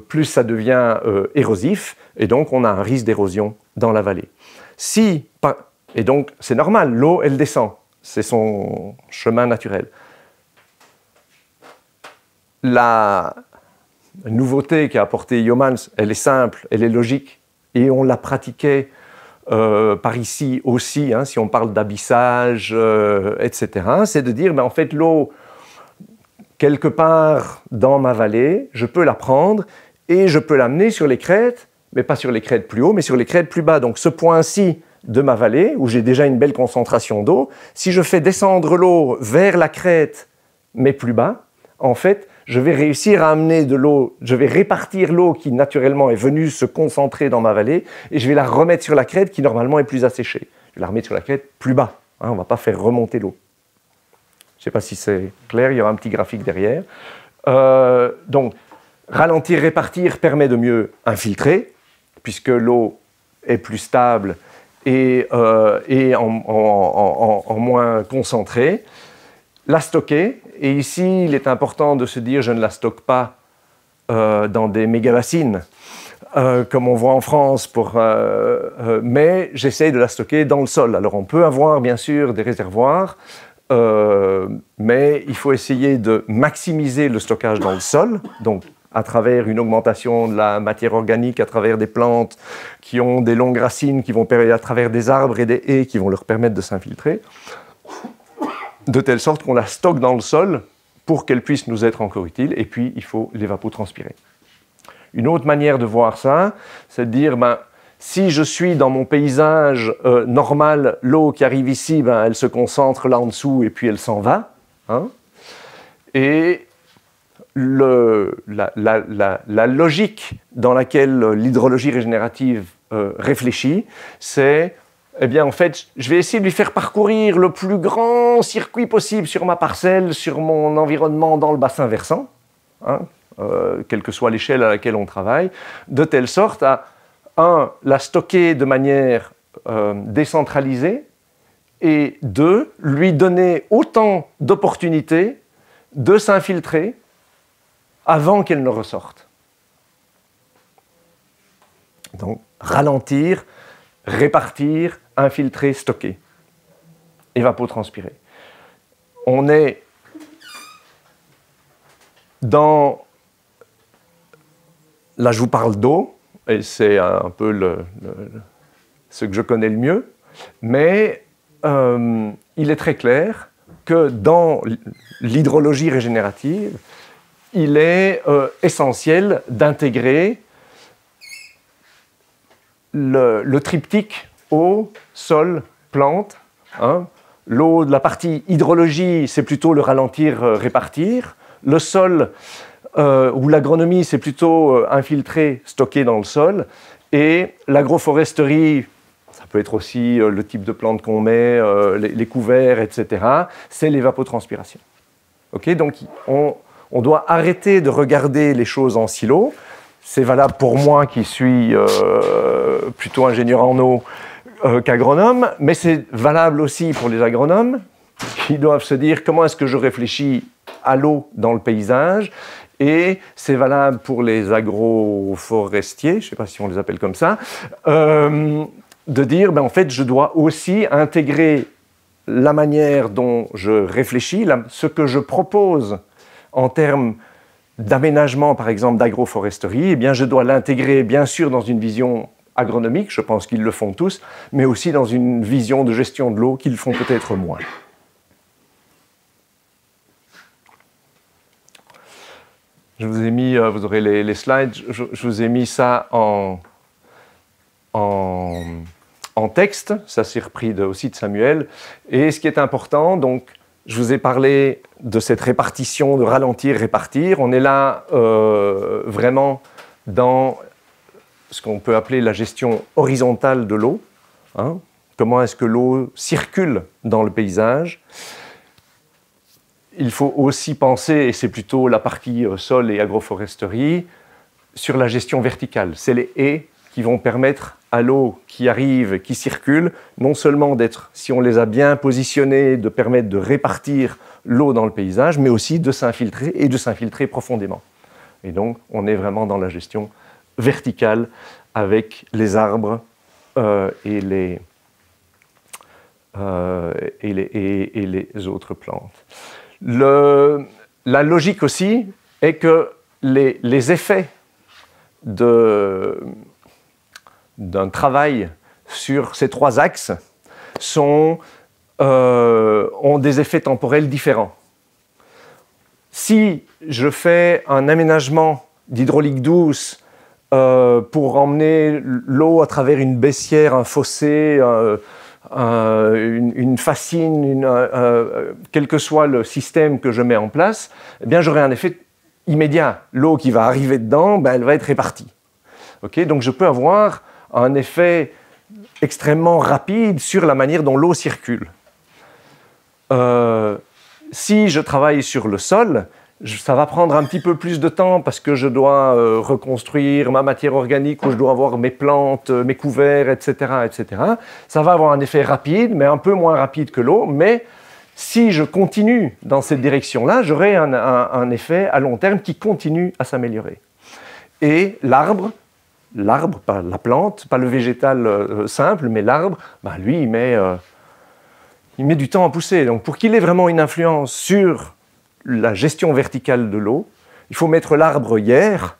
plus ça devient érosif, et donc on a un risque d'érosion dans la vallée. Et donc c'est normal, l'eau elle descend, c'est son chemin naturel. La nouveauté qu'a apportée Yeomans, elle est simple, elle est logique, et on la pratiquait par ici aussi, hein, si on parle d'abyssage, etc., c'est de dire, en fait, l'eau, quelque part dans ma vallée, je peux la prendre et je peux l'amener sur les crêtes, mais pas sur les crêtes plus haut, mais sur les crêtes plus bas. Donc ce point-ci de ma vallée, où j'ai déjà une belle concentration d'eau, si je fais descendre l'eau vers la crête, mais plus bas, en fait, je vais réussir à amener de l'eau, je vais répartir l'eau qui naturellement est venue se concentrer dans ma vallée et je vais la remettre sur la crête qui normalement est plus asséchée. Je vais la remettre sur la crête plus bas, hein, on ne va pas faire remonter l'eau. Je ne sais pas si c'est clair, il y aura un petit graphique derrière. Donc, ralentir, répartir permet de mieux infiltrer, puisque l'eau est plus stable et en moins concentrée. La stocker, et ici il est important de se dire je ne la stocke pas dans des méga-bassines comme on voit en France, mais j'essaie de la stocker dans le sol. Alors on peut avoir bien sûr des réservoirs, mais il faut essayer de maximiser le stockage dans le sol, donc à travers une augmentation de la matière organique, à travers des plantes qui ont des longues racines, qui vont à travers des arbres et des haies qui vont leur permettre de s'infiltrer, de telle sorte qu'on la stocke dans le sol pour qu'elle puisse nous être encore utile, et puis il faut l'évapotranspirer. Une autre manière de voir ça, c'est de dire, si je suis dans mon paysage normal, l'eau qui arrive ici, elle se concentre là en dessous et puis elle s'en va. Hein, et la logique dans laquelle l'hydrologie régénérative réfléchit, c'est eh bien, en fait, je vais essayer de lui faire parcourir le plus grand circuit possible sur ma parcelle, sur mon environnement dans le bassin versant, hein, quelle que soit l'échelle à laquelle on travaille, de telle sorte à, la stocker de manière décentralisée, et deux, lui donner autant d'opportunités de s'infiltrer avant qu'elle ne ressorte. Donc, ralentir, répartir, infiltrer, stocker, évapotranspirer. On est dans... Là, je vous parle d'eau, et c'est un peu ce que je connais le mieux, mais il est très clair que dans l'hydrologie régénérative, il est essentiel d'intégrer le triptyque eau, sol, plante. Hein. L'eau, la partie hydrologie, c'est plutôt le ralentir, répartir. Le sol ou l'agronomie, c'est plutôt infiltrer, stocker dans le sol. Et l'agroforesterie, ça peut être aussi le type de plante qu'on met, les couverts, etc. C'est l'évapotranspiration. Okay, donc on doit arrêter de regarder les choses en silo. C'est valable pour moi qui suis plutôt ingénieur en eau qu'agronome, mais c'est valable aussi pour les agronomes qui doivent se dire comment est-ce que je réfléchis à l'eau dans le paysage, et c'est valable pour les agroforestiers, je ne sais pas si on les appelle comme ça, de dire en fait je dois aussi intégrer la manière dont je réfléchis, ce que je propose en termes d'aménagement, par exemple, d'agroforesterie, eh bien, je dois l'intégrer, bien sûr, dans une vision agronomique, je pense qu'ils le font tous, mais aussi dans une vision de gestion de l'eau qu'ils font peut-être moins. Je vous ai mis, vous aurez les slides, je vous ai mis ça en texte, ça c'est repris aussi de Samuel, et ce qui est important, donc, je vous ai parlé de cette répartition, de ralentir, répartir. On est là vraiment dans ce qu'on peut appeler la gestion horizontale de l'eau. Hein. Comment est-ce que l'eau circule dans le paysage? il faut aussi penser, et c'est plutôt la partie sol et agroforesterie, sur la gestion verticale. C'est les haies qui vont permettre à l'eau qui arrive, qui circule, non seulement d'être, si on les a bien positionnées, de permettre de répartir l'eau dans le paysage, mais aussi de s'infiltrer et de s'infiltrer profondément. Et donc, on est vraiment dans la gestion verticale avec les arbres et les autres plantes. La logique aussi est que les effets d'un travail sur ces trois axes ont des effets temporels différents. Si je fais un aménagement d'hydraulique douce pour emmener l'eau à travers une baissière, un fossé, une fascine, quel que soit le système que je mets en place, eh bien j'aurai un effet immédiat. L'eau qui va arriver dedans, elle va être répartie. Okay, donc je peux avoir un effet extrêmement rapide sur la manière dont l'eau circule. Si je travaille sur le sol, ça va prendre un petit peu plus de temps parce que je dois reconstruire ma matière organique, ou je dois avoir mes plantes, mes couverts, etc., etc. Ça va avoir un effet rapide, mais un peu moins rapide que l'eau. Mais si je continue dans cette direction-là, j'aurai un effet à long terme qui continue à s'améliorer. Et l'arbre, pas la plante, pas le végétal simple, mais l'arbre, lui, il met du temps à pousser. Donc pour qu'il ait vraiment une influence sur la gestion verticale de l'eau, il faut mettre l'arbre hier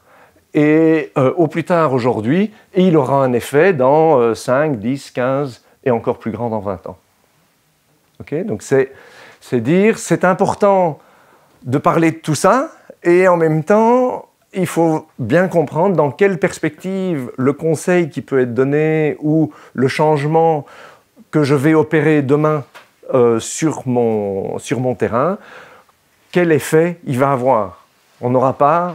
et au plus tard aujourd'hui, et il aura un effet dans 5, 10, 15 et encore plus grand dans 20 ans. Okay, donc c'est important de parler de tout ça, et en même temps, il faut bien comprendre dans quelle perspective le conseil qui peut être donné ou le changement que je vais opérer demain sur mon terrain, quel effet il va avoir. On n'aura pas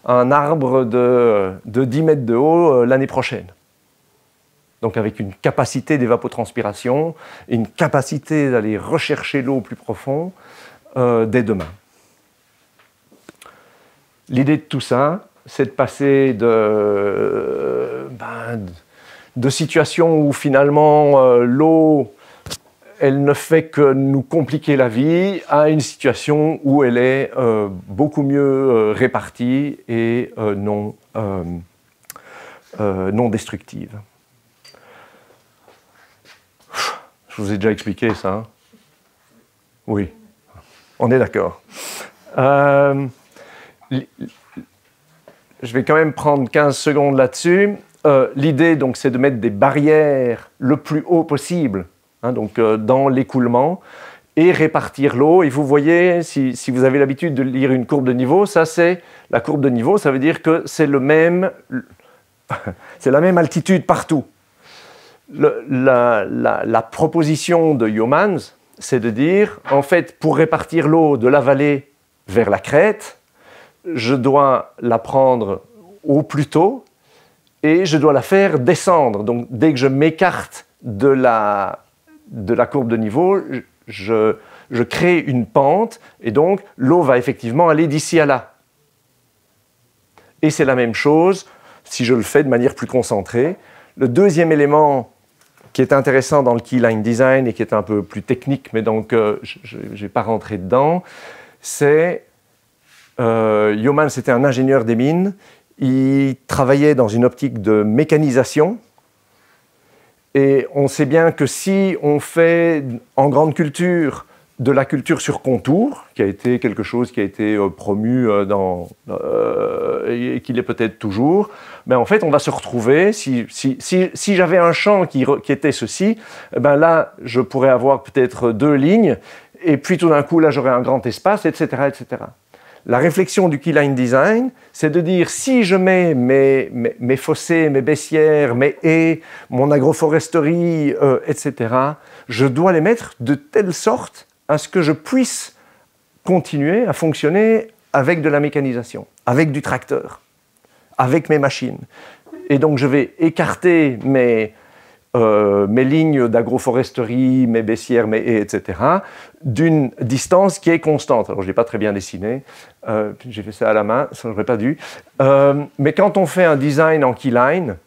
un arbre de 10 mètres de haut l'année prochaine. Donc avec une capacité d'évapotranspiration, une capacité d'aller rechercher l'eau au plus profond dès demain. L'idée de tout ça, c'est de passer de situations où finalement l'eau, elle ne fait que nous compliquer la vie, à une situation où elle est beaucoup mieux répartie et non destructive. Je vous ai déjà expliqué ça, hein? Oui, on est d'accord. Je vais quand même prendre 15 secondes là-dessus. L'idée, donc, c'est de mettre des barrières le plus haut possible, hein, donc, dans l'écoulement, et répartir l'eau. Et vous voyez, si vous avez l'habitude de lire une courbe de niveau, ça c'est la courbe de niveau, ça veut dire que c'est la même altitude partout. La proposition de Yeomans, c'est de dire, en fait, pour répartir l'eau de la vallée vers la crête, je dois la prendre au plus tôt et je dois la faire descendre. Donc, dès que je m'écarte de la courbe de niveau, je crée une pente et donc l'eau va effectivement aller d'ici à là. Et c'est la même chose si je le fais de manière plus concentrée. Le deuxième élément qui est intéressant dans le Keyline Design et qui est un peu plus technique, mais donc je ne vais pas rentrer dedans, c'est Yeomans, c'était un ingénieur des mines. Il travaillait dans une optique de mécanisation. Et on sait bien que si on fait en grande culture de la culture sur contour, qui a été quelque chose qui a été promu et qui l'est peut-être toujours, mais en fait on va se retrouver, si j'avais un champ qui était ceci, ben là je pourrais avoir peut-être 2 lignes, et puis tout d'un coup là j'aurais un grand espace, etc., etc. La réflexion du Keyline Design, c'est de dire si je mets mes fossés, mes baissières, mes haies, mon agroforesterie, etc., je dois les mettre de telle sorte à ce que je puisse continuer à fonctionner avec de la mécanisation, avec du tracteur, avec mes machines. Et donc je vais écarter mes mes lignes d'agroforesterie, mes baissières, mes haies, etc., d'une distance qui est constante. Alors, je ne l'ai pas très bien dessiné, j'ai fait ça à la main, ça n'aurait pas dû. Mais quand on fait un design en keyline,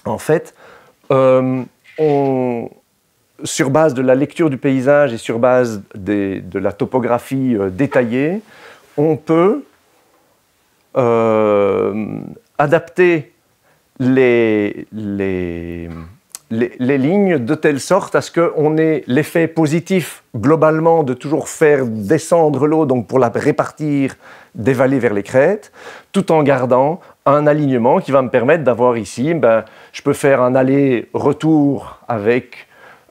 en fait, sur base de la lecture du paysage et sur base de la topographie détaillée, on peut adapter les lignes de telle sorte à ce qu'on ait l'effet positif globalement de toujours faire descendre l'eau, donc pour la répartir des vallées vers les crêtes, tout en gardant un alignement qui va me permettre d'avoir ici, je peux faire un aller-retour avec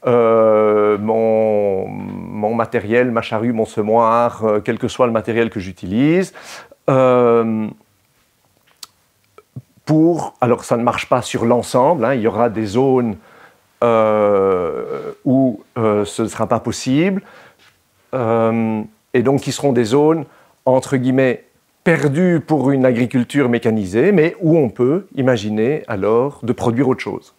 mon matériel, ma charrue, mon semoir, quel que soit le matériel que j'utilise. Alors ça ne marche pas sur l'ensemble, il y aura des zones où ce ne sera pas possible, et donc qui seront des zones, entre guillemets, perdues pour une agriculture mécanisée, mais où on peut imaginer alors de produire autre chose.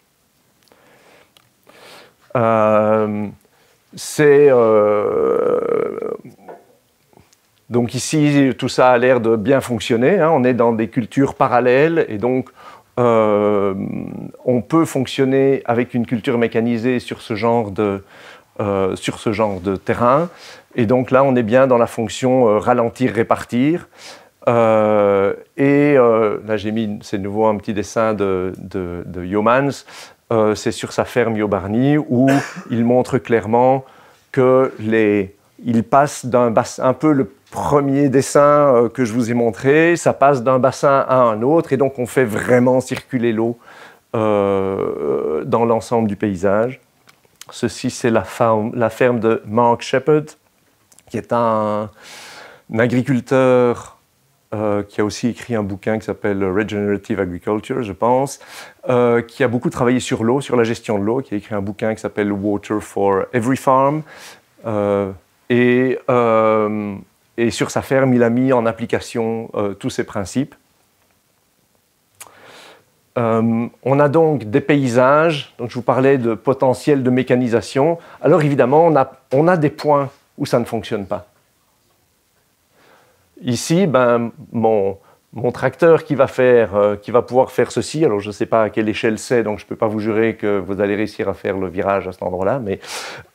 Donc ici, tout ça a l'air de bien fonctionner, on est dans des cultures parallèles, et donc on peut fonctionner avec une culture mécanisée sur ce genre de terrain. Et donc là, on est bien dans la fonction ralentir-répartir. Là, j'ai mis, c'est nouveau un petit dessin de Yeomans. C'est sur sa ferme Yobarni, où il montre clairement que il passe d'un bassin, un peu le premier dessin que je vous ai montré, ça passe d'un bassin à un autre, et donc on fait vraiment circuler l'eau dans l'ensemble du paysage. Ceci, c'est la ferme de Mark Shepherd, qui est un agriculteur qui a aussi écrit un bouquin qui s'appelle Regenerative Agriculture, je pense, qui a beaucoup travaillé sur l'eau, sur la gestion de l'eau, qui a écrit un bouquin qui s'appelle Water for Every Farm. Et sur sa ferme, il a mis en application tous ces principes. On a donc des paysages, donc je vous parlais de potentiel de mécanisation. Alors évidemment, on a des points où ça ne fonctionne pas. Ici, mon tracteur qui va pouvoir faire ceci, alors je ne sais pas à quelle échelle c'est, donc je ne peux pas vous jurer que vous allez réussir à faire le virage à cet endroit-là, mais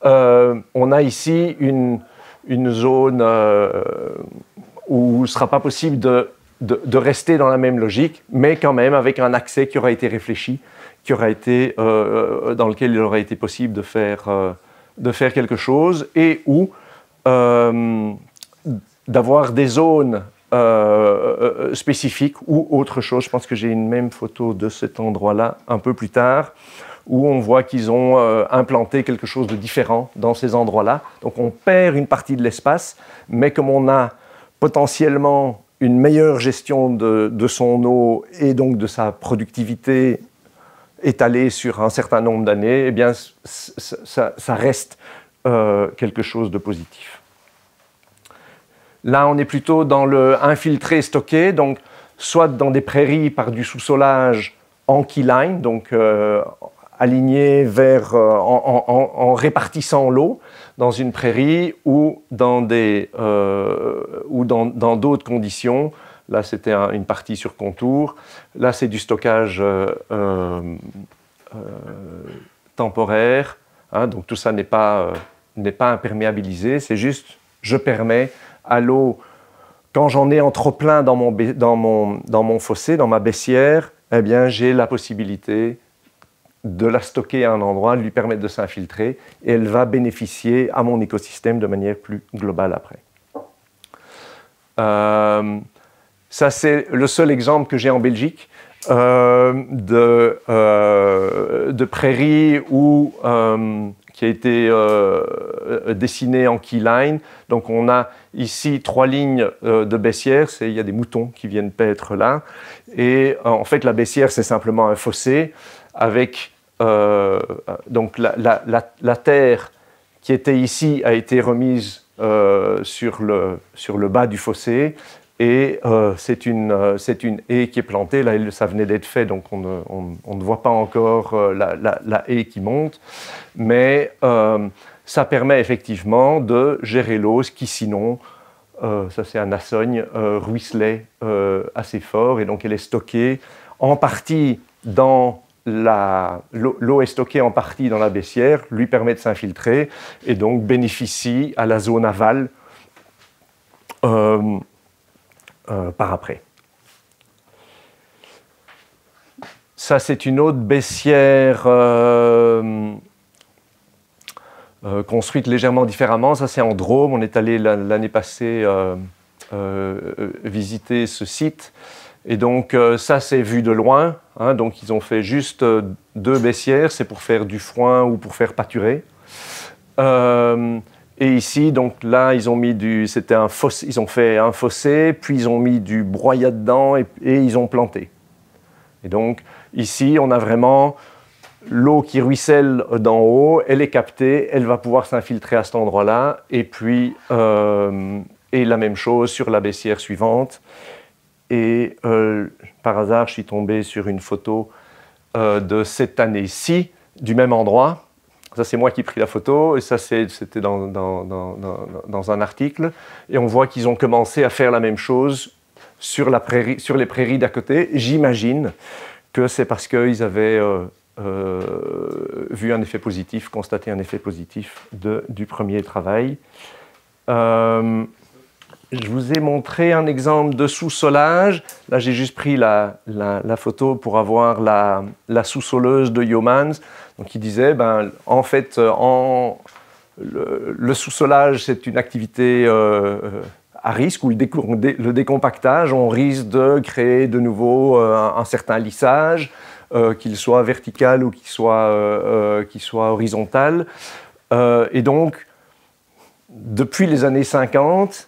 on a ici une zone où il ne sera pas possible de rester dans la même logique, mais quand même avec un accès qui aura été réfléchi, dans lequel il aura été possible de faire quelque chose, et où d'avoir des zones spécifiques ou autre chose. Je pense que j'ai une même photo de cet endroit-là un peu plus tard, où on voit qu'ils ont implanté quelque chose de différent dans ces endroits-là. Donc on perd une partie de l'espace, mais comme on a potentiellement une meilleure gestion de son eau et donc de sa productivité étalée sur un certain nombre d'années, eh bien ça reste quelque chose de positif. Là, on est plutôt dans le infiltré stocké, donc soit dans des prairies par du sous-solage en keyline, donc aligné en répartissant l'eau dans une prairie, ou dans d'autres conditions. Là, c'était une partie sur contour. Là, c'est du stockage temporaire. Donc tout ça n'est pas imperméabilisé. C'est juste, je permets à l'eau, quand j'en ai en trop plein dans mon fossé, dans ma baissière, eh bien, j'ai la possibilité de la stocker à un endroit, de lui permettre de s'infiltrer, et elle va bénéficier à mon écosystème de manière plus globale après. Ça, c'est le seul exemple que j'ai en Belgique de prairies qui a été dessiné en keyline. Donc on a ici 3 lignes de baissière, il y a des moutons qui viennent paître là. Et en fait, la baissière, c'est simplement un fossé avec donc la terre qui était ici a été remise sur le bas du fossé, Et c'est une haie qui est plantée. Là, ça venait d'être fait, donc on ne voit pas encore la haie qui monte. Mais ça permet effectivement de gérer l'eau, ce qui sinon, ça c'est un assogne, ruisselait assez fort. Et donc elle est stockée en partie dans l'eau est stockée en partie dans la baissière, lui permet de s'infiltrer et donc bénéficie à la zone aval par après. Ça, c'est une autre baissière construite légèrement différemment. Ça, c'est en Drôme. On est allé l'année passée visiter ce site. Et donc, ça, c'est vu de loin. Hein, donc, ils ont fait juste 2 baissières. C'est pour faire du foin ou pour faire pâturer. Et ici, donc là, ils ont mis c'était un fossé. Ils ont fait un fossé, puis ils ont mis du broyat dedans et ils ont planté. Et donc, ici, on a vraiment l'eau qui ruisselle d'en haut. Elle est captée. Elle va pouvoir s'infiltrer à cet endroit-là. Et puis, et la même chose sur la baissière suivante. Et par hasard, je suis tombé sur une photo de cette année-ci, du même endroit. Ça, c'est moi qui ai pris la photo, et ça, c'était dans un article. Et on voit qu'ils ont commencé à faire la même chose sur les prairies d'à côté. J'imagine que c'est parce qu'ils avaient vu un effet positif, constaté un effet positif du premier travail. Je vous ai montré un exemple de sous-solage. Là, j'ai juste pris la photo pour avoir la sous-soleuse de Yeomans. Donc, il disait, en fait, le sous-solage, c'est une activité à risque, où le décompactage, on risque de créer de nouveau un certain lissage, qu'il soit vertical ou qu'il soit horizontal. Et donc, depuis les années 50,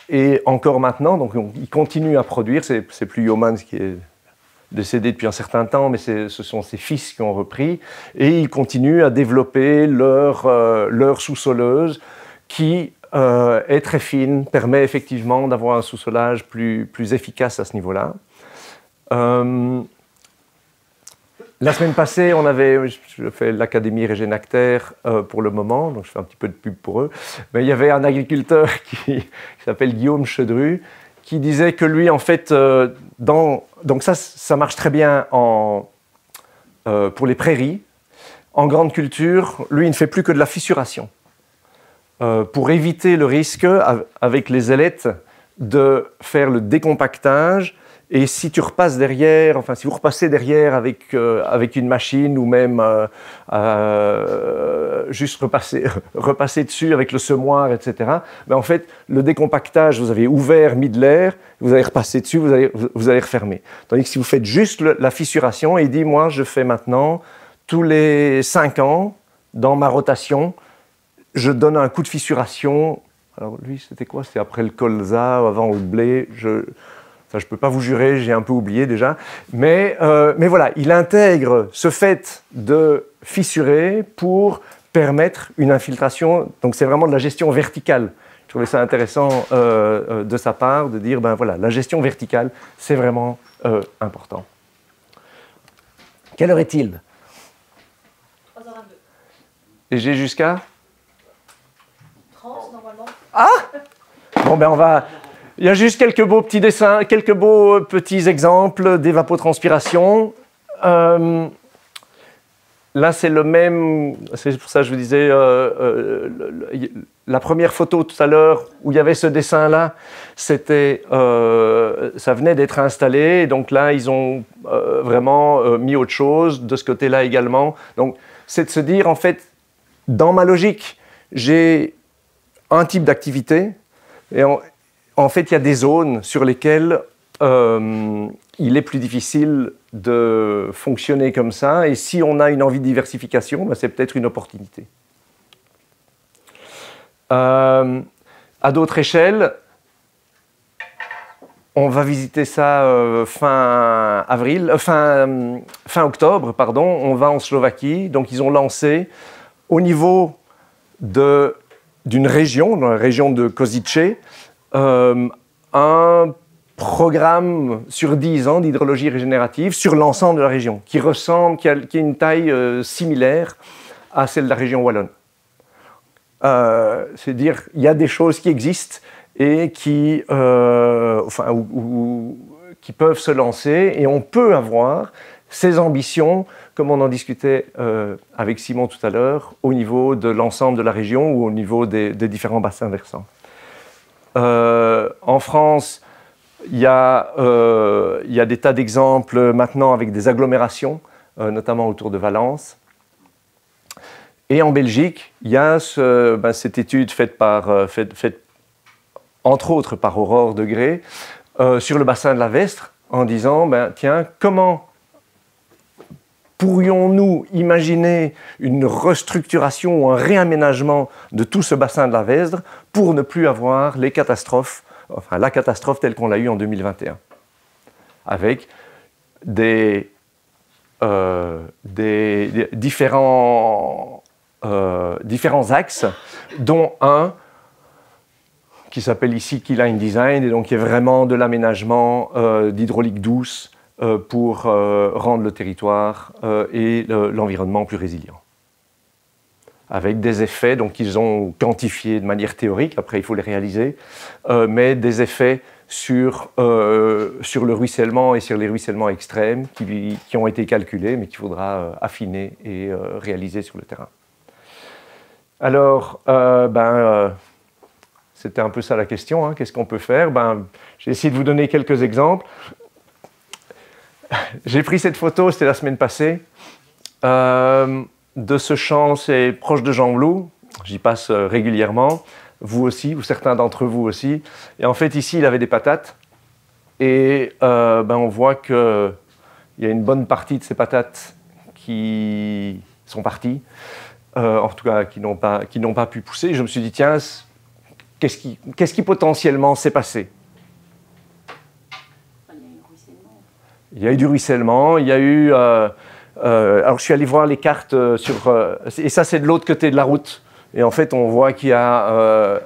et encore maintenant, donc ils continuent à produire. C'est plus Yeomans qui est décédé depuis un certain temps, mais ce sont ses fils qui ont repris. Et ils continuent à développer leur sous-soleuse qui est très fine, permet effectivement d'avoir un sous-solage plus efficace à ce niveau-là. La semaine passée, je fais l'Académie Régénactaire pour le moment, donc je fais un petit peu de pub pour eux, mais il y avait un agriculteur qui s'appelle Guillaume Chedru, qui disait que lui, en fait, donc ça marche très bien pour les prairies. En grande culture, lui, il ne fait plus que de la fissuration. Pour éviter le risque, avec les ailettes, de faire le décompactage. Et si tu repasses derrière, enfin si vous repassez derrière avec une machine ou même juste repasser dessus avec le semoir, etc., en fait, le décompactage, vous avez ouvert, mis de l'air, vous allez repasser dessus, vous allez refermer. Tandis que si vous faites juste la fissuration, il dit, moi, je fais maintenant, tous les 5 ans, dans ma rotation, je donne un coup de fissuration. Alors lui, c'était quoi? C'était après le colza, avant le blé. Ça, je ne peux pas vous jurer, j'ai un peu oublié déjà. Mais voilà, il intègre ce fait de fissurer pour permettre une infiltration. Donc c'est vraiment de la gestion verticale. Je trouvais ça intéressant de sa part de dire, voilà, la gestion verticale, c'est vraiment important. Quelle heure est-il? 3h22. Et j'ai jusqu'à 30 normalement. Ah! Bon, on va... Il y a juste quelques beaux petits dessins, quelques beaux petits exemples d'évapotranspiration. Là, c'est le même, c'est pour ça que je vous disais, la première photo tout à l'heure où il y avait ce dessin-là, ça venait d'être installé. Donc là, ils ont vraiment mis autre chose de ce côté-là également. Donc, c'est de se dire, en fait, dans ma logique, j'ai un type d'activité et en fait, il y a des zones sur lesquelles il est plus difficile de fonctionner comme ça. Et si on a une envie de diversification, c'est peut-être une opportunité. À d'autres échelles, on va visiter ça fin octobre, pardon. On va en Slovaquie. Donc, ils ont lancé au niveau d'une région, dans la région de Košice, un programme sur 10 ans d'hydrologie régénérative sur l'ensemble de la région, qui a une taille similaire à celle de la région wallonne. C'est-à-dire il y a des choses qui existent et qui peuvent se lancer, et on peut avoir ces ambitions, comme on en discutait avec Simon tout à l'heure, au niveau de l'ensemble de la région ou au niveau des différents bassins versants. En France, il y a des tas d'exemples maintenant avec des agglomérations, notamment autour de Valence. Et en Belgique, il y a cette étude faite entre autres par Aurore Degré sur le bassin de la Vestre, en disant, tiens, comment pourrions-nous imaginer une restructuration ou un réaménagement de tout ce bassin de la Vesdre pour ne plus avoir les catastrophes, enfin la catastrophe telle qu'on l'a eue en 2021, avec des différents axes, dont un qui s'appelle ici Key Line Design, et donc qui est vraiment de l'aménagement d'hydraulique douce pour rendre le territoire et l'environnement plus résilient. Avec des effets qu'ils ont quantifiés de manière théorique, après il faut les réaliser, mais des effets sur le ruissellement et sur les ruissellements extrêmes qui ont été calculés, mais qu'il faudra affiner et réaliser sur le terrain. Alors, c'était un peu ça la question, hein. Qu'est-ce qu'on peut faire? J'ai essayé de vous donner quelques exemples. J'ai pris cette photo, c'était la semaine passée, de ce champ, c'est proche de Gembloux, j'y passe régulièrement, vous aussi, ou certains d'entre vous aussi. Et en fait, ici, il avait des patates, et on voit qu'il y a une bonne partie de ces patates qui sont parties, en tout cas qui n'ont pas pu pousser. Et je me suis dit, tiens, qu'est-ce qui potentiellement s'est passé? Il y a eu du ruissellement, il y a eu... alors je suis allé voir les cartes et ça c'est de l'autre côté de la route. Et en fait on voit qu'il y a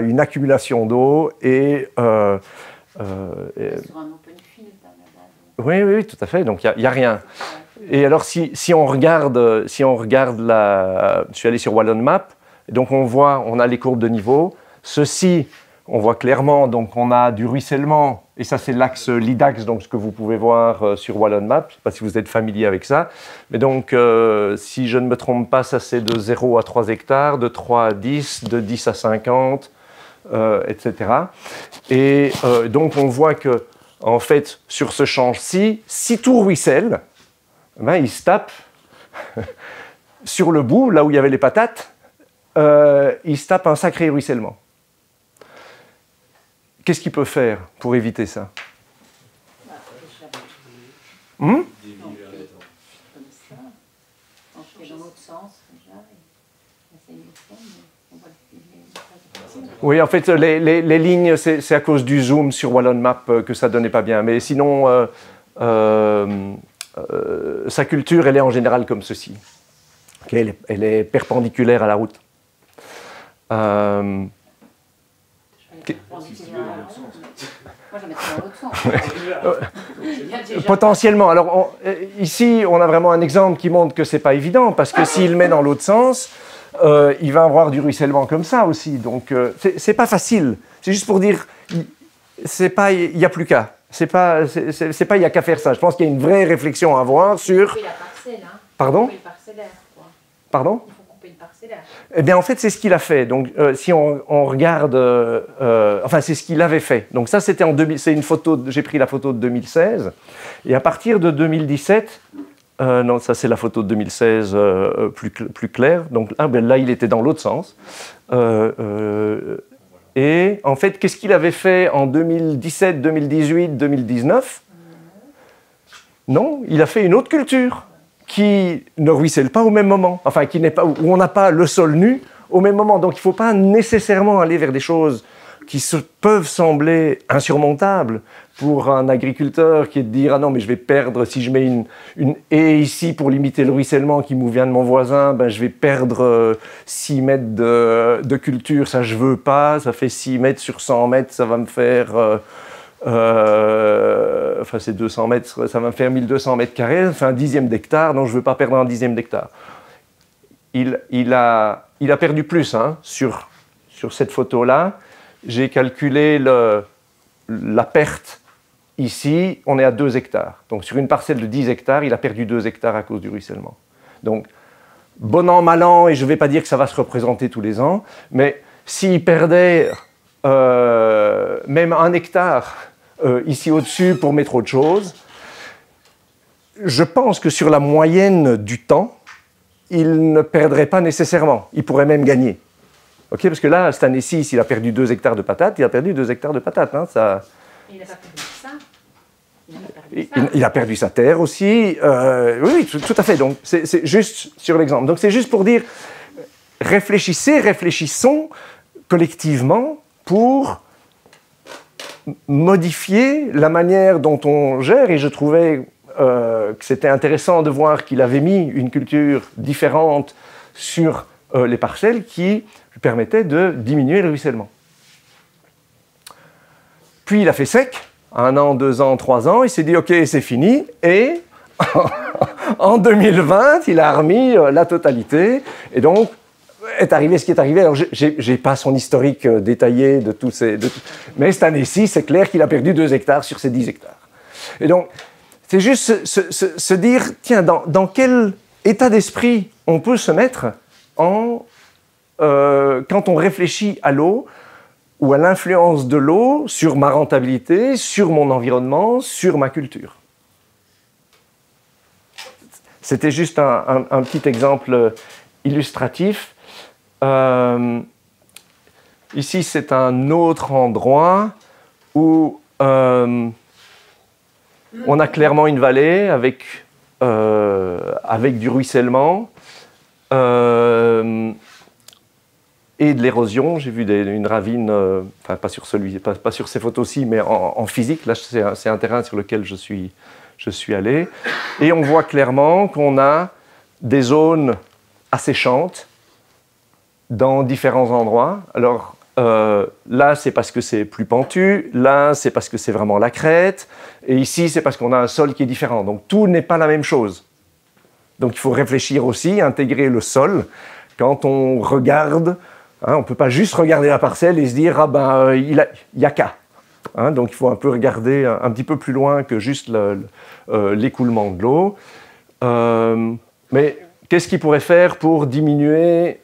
une accumulation d'eau et... sur un open field. Oui, tout à fait, donc il n'y a rien. Et alors si on regarde je suis allé sur Wallon Map, et donc on a les courbes de niveau. Ceci, on voit clairement, donc on a du ruissellement, et ça c'est l'axe Lidax, donc ce que vous pouvez voir sur Wallon Map. Je ne sais pas si vous êtes familier avec ça. Mais donc, si je ne me trompe pas, ça c'est de 0 à 3 hectares, de 3 à 10, de 10 à 50, etc. Et donc on voit que, en fait, sur ce champ-ci, si tout ruisselle, il se tape sur le bout, là où il y avait les patates, il se tape un sacré ruissellement. Qu'est-ce qu'il peut faire pour éviter ça? Oui, en fait, les lignes, c'est à cause du zoom sur Wallon Map que ça ne donnait pas bien. Mais sinon, sa culture, elle est en général comme ceci. Okay, elle est perpendiculaire à la route. Potentiellement. Alors, ici, on a vraiment un exemple qui montre que ce n'est pas évident, parce que s'il met dans l'autre sens, il va avoir du ruissellement comme ça aussi. Donc, c'est pas facile. C'est juste pour dire, il n'y a plus qu'à. C'est pas, il n'y a qu'à faire ça. Je pense qu'il y a une vraie réflexion à avoir sur... La parcelle, hein. Pardon? Pardon? Eh bien, en fait, c'est ce qu'il a fait. Donc, si on regarde... enfin, c'est ce qu'il avait fait. Donc, ça, c'était c'est une photo... J'ai pris la photo de 2016. Et à partir de 2017... non, ça, c'est la photo de 2016 plus claire. Donc, là, il était dans l'autre sens. Et, en fait, qu'est-ce qu'il avait fait en 2017, 2018, 2019? Non, il a fait une autre culture qui ne ruisselle pas au même moment, enfin où on n'a pas le sol nu au même moment. Donc il ne faut pas nécessairement aller vers des choses peuvent sembler insurmontables pour un agriculteur qui est de dire « Ah non, mais je vais perdre, si je mets une haie ici pour limiter le ruissellement qui nous vient de mon voisin, ben je vais perdre 6 mètres de culture, ça je veux pas, ça fait 6 mètres sur 100 mètres, ça va me faire... enfin c'est 200 mètres, ça va me faire 1200 mètres carrés, ça fait un dixième d'hectare, donc je ne veux pas perdre un dixième d'hectare. » Il a perdu plus hein, sur cette photo-là. J'ai calculé la perte ici, on est à 2 hectares. Donc sur une parcelle de 10 hectares, il a perdu 2 hectares à cause du ruissellement. Donc bon an, mal an, et je ne vais pas dire que ça va se représenter tous les ans, mais s'il perdait même 1 hectare ici au-dessus pour mettre autre chose, je pense que sur la moyenne du temps, il ne perdrait pas nécessairement. Il pourrait même gagner. Okay, parce que là, cette année-ci, s'il a perdu 2 hectares de patates, il a perdu 2 hectares de patates. Hein, ça... Il n'a pas perdu ça. Il a perdu sa terre aussi. Oui, tout à fait. Donc, c'est juste sur l'exemple. Donc, c'est juste pour dire, réfléchissons collectivement pour modifier la manière dont on gère. Et je trouvais que c'était intéressant de voir qu'il avait mis une culture différente sur les parcelles qui lui permettait de diminuer le ruissellement. Puis il a fait sec, 1 an, 2 ans, 3 ans, il s'est dit ok c'est fini, et en 2020 il a remis la totalité, et donc est arrivé ce qui est arrivé. Alors j'ai pas son historique détaillé de tous ces... mais cette année-ci c'est clair qu'il a perdu 2 hectares sur ces 10 hectares. Et donc c'est juste se dire, tiens, dans quel état d'esprit on peut se mettre quand on réfléchit à l'eau ou à l'influence de l'eau sur ma rentabilité, sur mon environnement, sur ma culture. C'était juste un petit exemple illustratif. Ici, c'est un autre endroit où on a clairement une vallée avec du ruissellement et de l'érosion. J'ai vu une ravine, enfin pas sur ces photos-ci, mais en physique. Là, c'est un terrain sur lequel je suis allé. Et on voit clairement qu'on a des zones asséchantes dans différents endroits. Alors, là, c'est parce que c'est plus pentu, là, c'est parce que c'est vraiment la crête, et ici, c'est parce qu'on a un sol qui est différent. Donc, tout n'est pas la même chose. Donc, il faut réfléchir aussi, intégrer le sol. Quand on regarde, hein, on ne peut pas juste regarder la parcelle et se dire « Ah ben, il y a qu'à ». Donc, il faut un peu regarder un petit peu plus loin que juste l'écoulement de l'eau. Mais qu'est-ce qu'il pourrait faire pour diminuer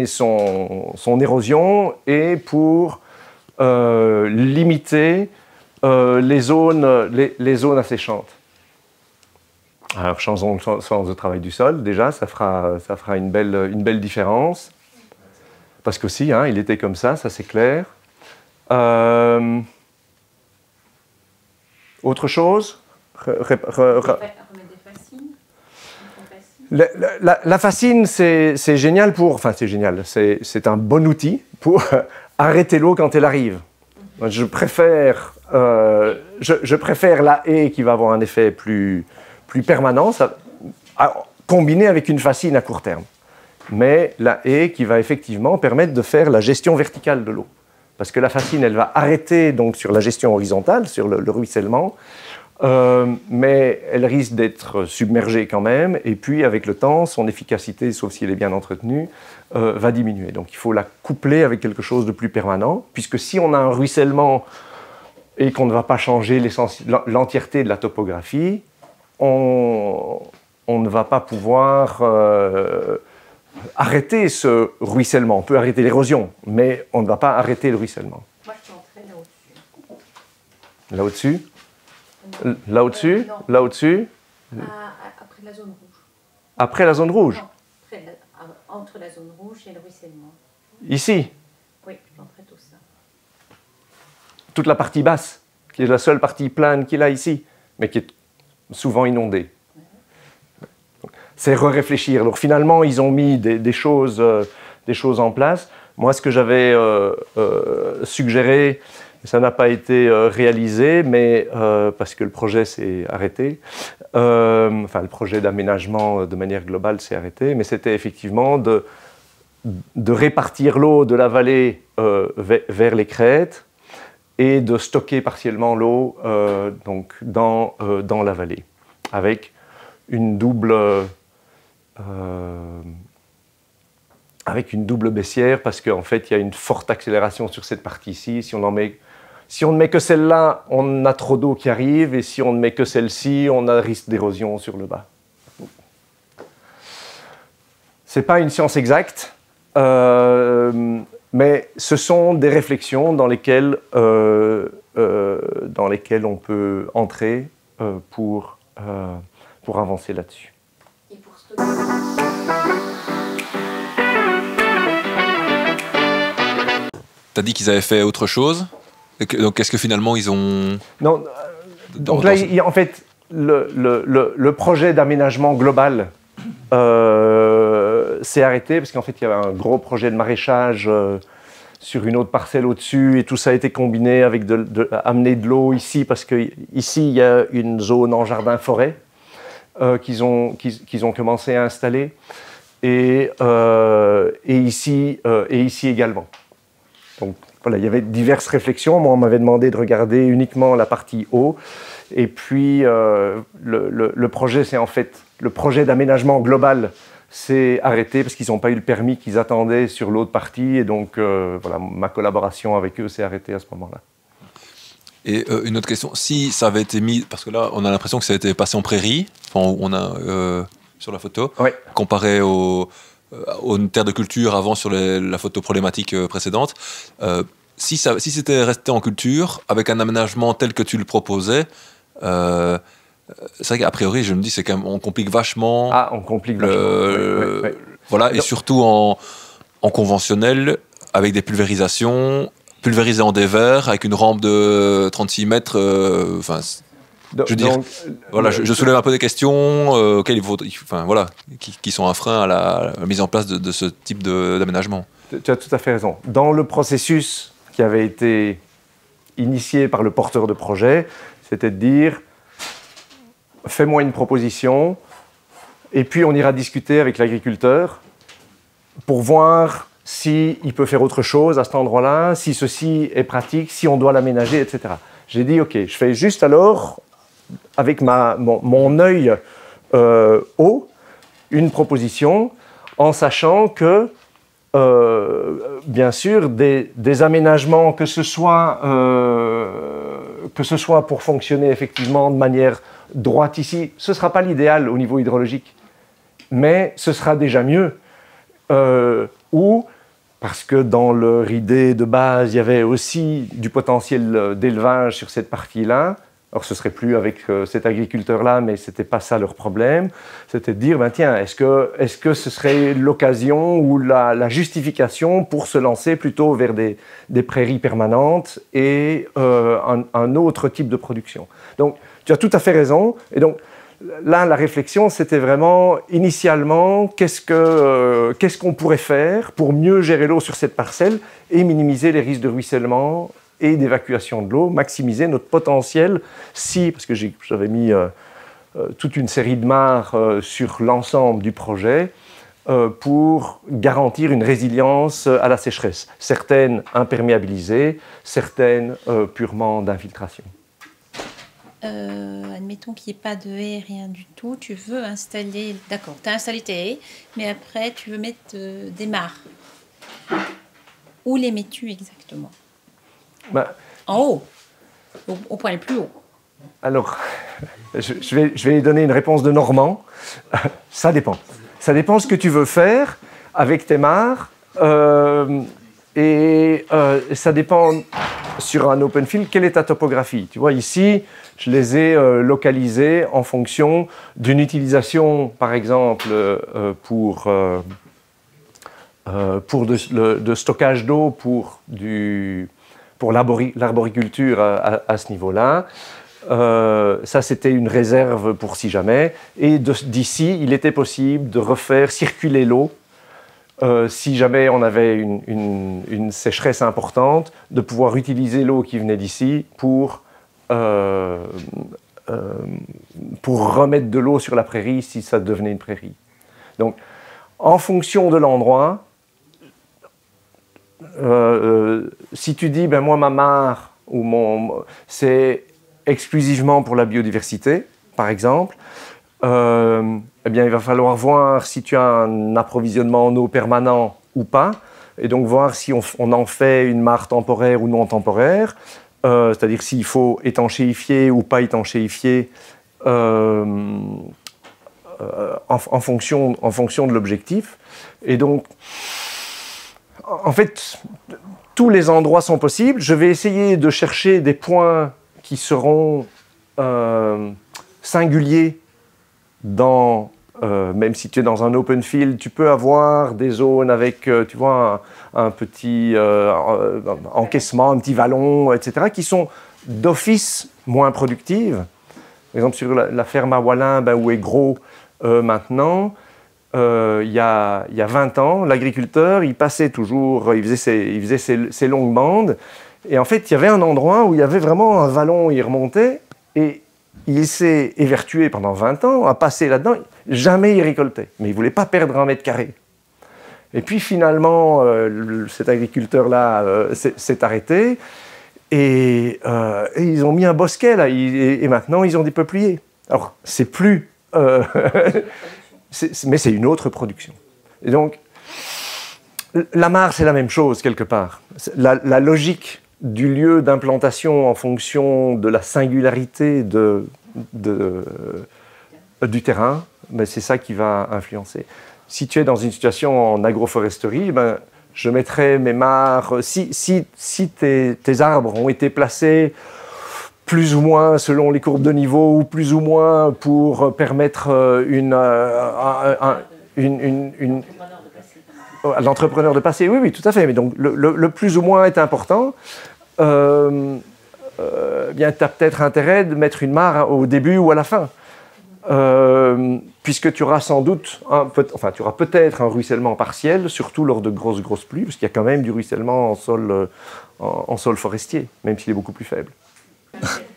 son érosion et pour limiter les zones asséchantes. Alors, changeons le sens de travail du sol. Déjà, ça fera une belle différence. Parce qu'aussi, hein, il était comme ça c'est clair. Autre chose? La fascine, c'est génial c'est génial, c'est un bon outil pour arrêter l'eau quand elle arrive. Je préfère la haie qui va avoir un effet plus permanent, combiné avec une fascine à court terme. Mais la haie qui va effectivement permettre de faire la gestion verticale de l'eau. Parce que la fascine, elle va arrêter donc sur la gestion horizontale, sur le ruissellement, mais elle risque d'être submergée quand même, et puis avec le temps, son efficacité, sauf si elle est bien entretenue, va diminuer. Donc il faut la coupler avec quelque chose de plus permanent, puisque si on a un ruissellement et qu'on ne va pas changer l'entièreté de la topographie, on ne va pas pouvoir arrêter ce ruissellement. On peut arrêter l'érosion, mais on ne va pas arrêter le ruissellement. Moi, je suis entrée là-dessus. Là-au-dessus? Là au-dessus? Là au-dessus? Après la zone rouge. Après la zone rouge? Non, entre la zone rouge et le ruissellement. Ici? Oui, je suis entrée tout ça. Toute la partie basse, qui est la seule partie plane qu'il a ici, mais qui est souvent inondée. C'est réfléchir. Donc finalement, ils ont mis des choses en place. Moi, ce que j'avais suggéré, ça n'a pas été réalisé, mais parce que le projet s'est arrêté. Enfin, le projet d'aménagement de manière globale s'est arrêté, mais c'était effectivement de répartir l'eau de la vallée vers les crêtes et de stocker partiellement l'eau donc dans la vallée, avec une double baissière, parce qu'en fait, il y a une forte accélération sur cette partie-ci. Si on ne met que celle-là, on a trop d'eau qui arrive, et si on ne met que celle-ci, on a un risque d'érosion sur le bas. Ce n'est pas une science exacte, mais ce sont des réflexions dans lesquelles on peut entrer pour avancer là-dessus. Et pour stocker. Tu as dit qu'ils avaient fait autre chose. Donc, est-ce que finalement, ils ont... Non, donc là, en fait, le projet d'aménagement global s'est arrêté parce qu'en fait, il y avait un gros projet de maraîchage sur une autre parcelle au-dessus, et tout ça a été combiné avec amener de l'eau ici, parce qu'ici, il y a une zone en jardin-forêt qu'ils ont commencé à installer, et ici également. Donc voilà, il y avait diverses réflexions. Moi, on m'avait demandé de regarder uniquement la partie eau. Et puis, le projet, c'est en fait le projet d'aménagement global s'est arrêté parce qu'ils n'ont pas eu le permis qu'ils attendaient sur l'autre partie. Et donc, voilà, ma collaboration avec eux s'est arrêtée à ce moment-là. Et une autre question, si ça avait été mis, parce que là, on a l'impression que ça a été passé en prairie, enfin, on a sur la photo, oui, comparé aux terres de culture avant sur la photo problématique précédente. Si c'était resté en culture, avec un aménagement tel que tu le proposais, c'est vrai qu'a priori, je me dis, c'est quand même, on complique vachement. Ah, on complique vachement. Oui. Voilà, et surtout en conventionnel, avec des pulvérisations, pulvérisées en dévers, avec une rampe de 36 mètres. Je veux dire, voilà, je soulève un peu des questions auxquelles il faut, enfin, voilà, qui sont un frein à la mise en place de ce type d'aménagement. Tu as tout à fait raison. Dans le processus qui avait été initié par le porteur de projet, c'était de dire, fais-moi une proposition, et puis on ira discuter avec l'agriculteur pour voir s'il peut faire autre chose à cet endroit-là, si ceci est pratique, si on doit l'aménager, etc. J'ai dit, OK, je fais juste alors, avec mon œil haut, une proposition, en sachant que, bien sûr, des aménagements, que ce soit pour fonctionner effectivement de manière droite ici, ce ne sera pas l'idéal au niveau hydrologique, mais ce sera déjà mieux. Ou, parce que dans leur idée de base, il y avait aussi du potentiel d'élevage sur cette partie-là. Alors, ce ne serait plus avec cet agriculteur-là, mais ce n'était pas ça leur problème. C'était de dire, ben, tiens, est-ce que ce serait l'occasion ou la justification pour se lancer plutôt vers des prairies permanentes et un autre type de production. Donc, tu as tout à fait raison. Et donc, là, la réflexion, c'était vraiment, initialement, qu'est-ce qu'on pourrait faire pour mieux gérer l'eau sur cette parcelle et minimiser les risques de ruissellement et d'évacuation de l'eau, maximiser notre potentiel parce que j'avais mis toute une série de mares sur l'ensemble du projet pour garantir une résilience à la sécheresse. Certaines imperméabilisées, certaines purement d'infiltration. Admettons qu'il n'y ait pas de haies, rien du tout, tu veux installer, d'accord, tu as installé tes haies, mais après tu veux mettre des mares. Où les mets-tu exactement? En haut, au point le plus haut. Alors, je vais donner une réponse de Normand. Ça dépend. Ça dépend ce que tu veux faire avec tes mares. Et ça dépend sur un open field, quelle est ta topographie. Tu vois, ici, je les ai localisés en fonction d'une utilisation, par exemple, pour de stockage d'eau pour l'arboriculture à ce niveau-là. Ça, c'était une réserve pour si jamais. Et d'ici, il était possible de refaire circuler l'eau si jamais on avait une sécheresse importante, de pouvoir utiliser l'eau qui venait d'ici pour remettre de l'eau sur la prairie si ça devenait une prairie. Donc, en fonction de l'endroit, si tu dis, ben moi ma mare, c'est exclusivement pour la biodiversité, par exemple, eh bien, il va falloir voir si tu as un approvisionnement en eau permanent ou pas, et donc voir si on en fait une mare temporaire ou non temporaire, c'est-à-dire s'il faut étanchéifier ou pas étanchéifier en fonction de l'objectif. Et donc, en fait, tous les endroits sont possibles. Je vais essayer de chercher des points qui seront singuliers même si tu es dans un open field, tu peux avoir des zones avec, tu vois, un petit encaissement, un petit vallon, etc., qui sont d'office moins productives. Par exemple, sur la ferme à Wallin, où est Gros maintenant, il y a 20 ans, l'agriculteur, il passait toujours, il faisait ses longues bandes, et en fait, il y avait un endroit où il y avait vraiment un vallon, il remontait, et il s'est évertué pendant 20 ans à passer là-dedans. Jamais il récoltait, mais il ne voulait pas perdre 1 mètre carré. Et puis finalement, cet agriculteur-là s'est arrêté et ils ont mis un bosquet là, et maintenant ils ont des peupliers. Alors, c'est plus... mais c'est une autre production. Et donc, la mare, c'est la même chose quelque part. La logique du lieu d'implantation en fonction de la singularité du terrain, ben c'est ça qui va influencer. Si tu es dans une situation en agroforesterie, ben, je mettrai mes mares... Si tes arbres ont été placés plus ou moins selon les courbes de niveau, ou plus ou moins pour permettre à l'entrepreneur de passer, oui, tout à fait. Mais donc, le plus ou moins est important. Bien, tu as peut-être intérêt de mettre une mare au début ou à la fin. Puisque tu auras sans doute, tu auras peut-être un ruissellement partiel, surtout lors de grosses pluies, parce qu'il y a quand même du ruissellement en sol forestier, même s'il est beaucoup plus faible.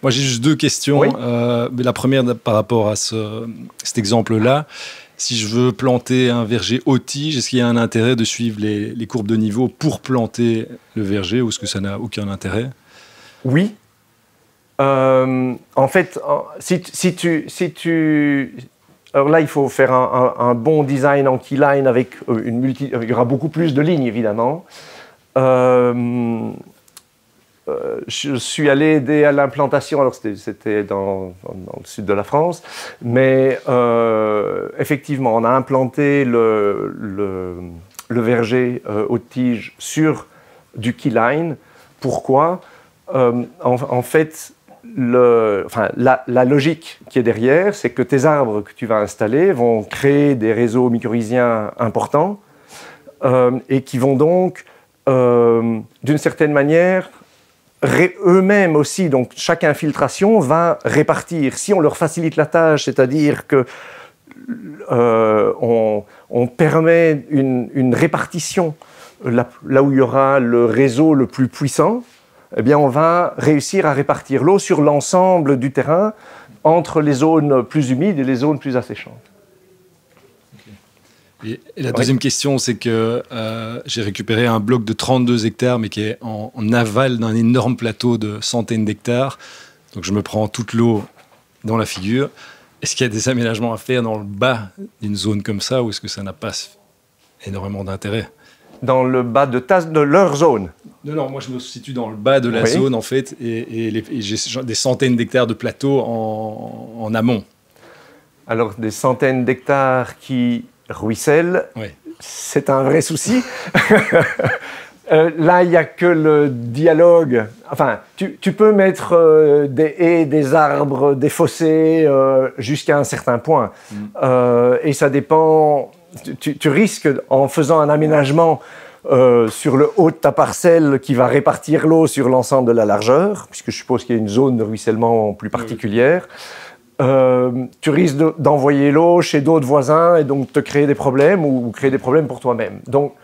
Moi, j'ai juste 2 questions. Oui. La première, par rapport à cet exemple-là, si je veux planter un verger haute tige, est-ce qu'il y a un intérêt de suivre les courbes de niveau pour planter le verger, ou est-ce que ça n'a aucun intérêt? Oui. En fait, si tu... Alors là, il faut faire un bon design en keyline avec il y aura beaucoup plus de lignes, évidemment. Je suis allé aider à l'implantation, alors c'était dans le sud de la France, mais effectivement, on a implanté le verger haute tige sur du keyline. Pourquoi? En fait, la logique qui est derrière, c'est que tes arbres que tu vas installer vont créer des réseaux mycorhiziens importants et qui vont donc, d'une certaine manière, eux-mêmes aussi, donc chaque infiltration va répartir. Si on leur facilite la tâche, c'est-à-dire que on permet une répartition là où il y aura le réseau le plus puissant, eh bien on va réussir à répartir l'eau sur l'ensemble du terrain entre les zones plus humides et les zones plus asséchantes. Et la deuxième question, c'est que j'ai récupéré un bloc de 32 hectares, mais qui est en aval d'un énorme plateau de centaines d'hectares. Donc je me prends toute l'eau dans la figure. Est-ce qu'il y a des aménagements à faire dans le bas d'une zone comme ça, ou est-ce que ça n'a pas énormément d'intérêt? Dans le bas de leur zone? Non, moi je me situe dans le bas de la zone, en fait, et j'ai des centaines d'hectares de plateaux en amont. Alors, des centaines d'hectares qui ruissellent, c'est un vrai souci. Là, il n'y a que le dialogue. Enfin, tu peux mettre des haies, des arbres, des fossés jusqu'à un certain point. Et ça dépend... Tu risques, en faisant un aménagement sur le haut de ta parcelle qui va répartir l'eau sur l'ensemble de la largeur, puisque je suppose qu'il y a une zone de ruissellement plus particulière, tu risques d'envoyer l'eau chez d'autres voisins et donc te créer des problèmes ou créer des problèmes pour toi-même. Donc,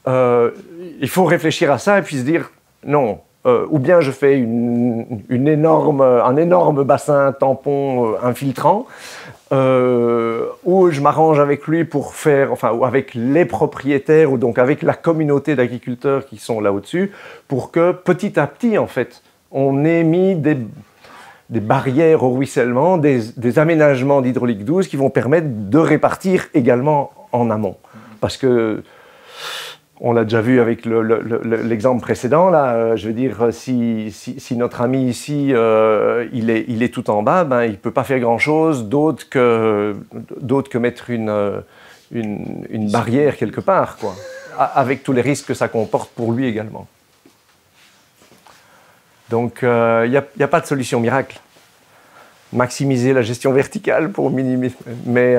il faut réfléchir à ça et puis se dire non. Ou bien je fais un énorme bassin tampon infiltrant, ou je m'arrange avec lui pour faire, ou avec les propriétaires ou donc avec la communauté d'agriculteurs qui sont là au-dessus, pour que petit à petit, en fait, on ait mis des barrières au ruissellement, des aménagements d'hydraulique douce qui vont permettre de répartir également en amont. Parce que on l'a déjà vu avec l'exemple précédent, là, je veux dire, si notre ami ici, il est tout en bas, ben, il ne peut pas faire grand-chose d'autre que mettre une barrière quelque part, quoi, avec tous les risques que ça comporte pour lui également. Donc, il n'y a pas de solution miracle. Maximiser la gestion verticale pour minimiser... Mais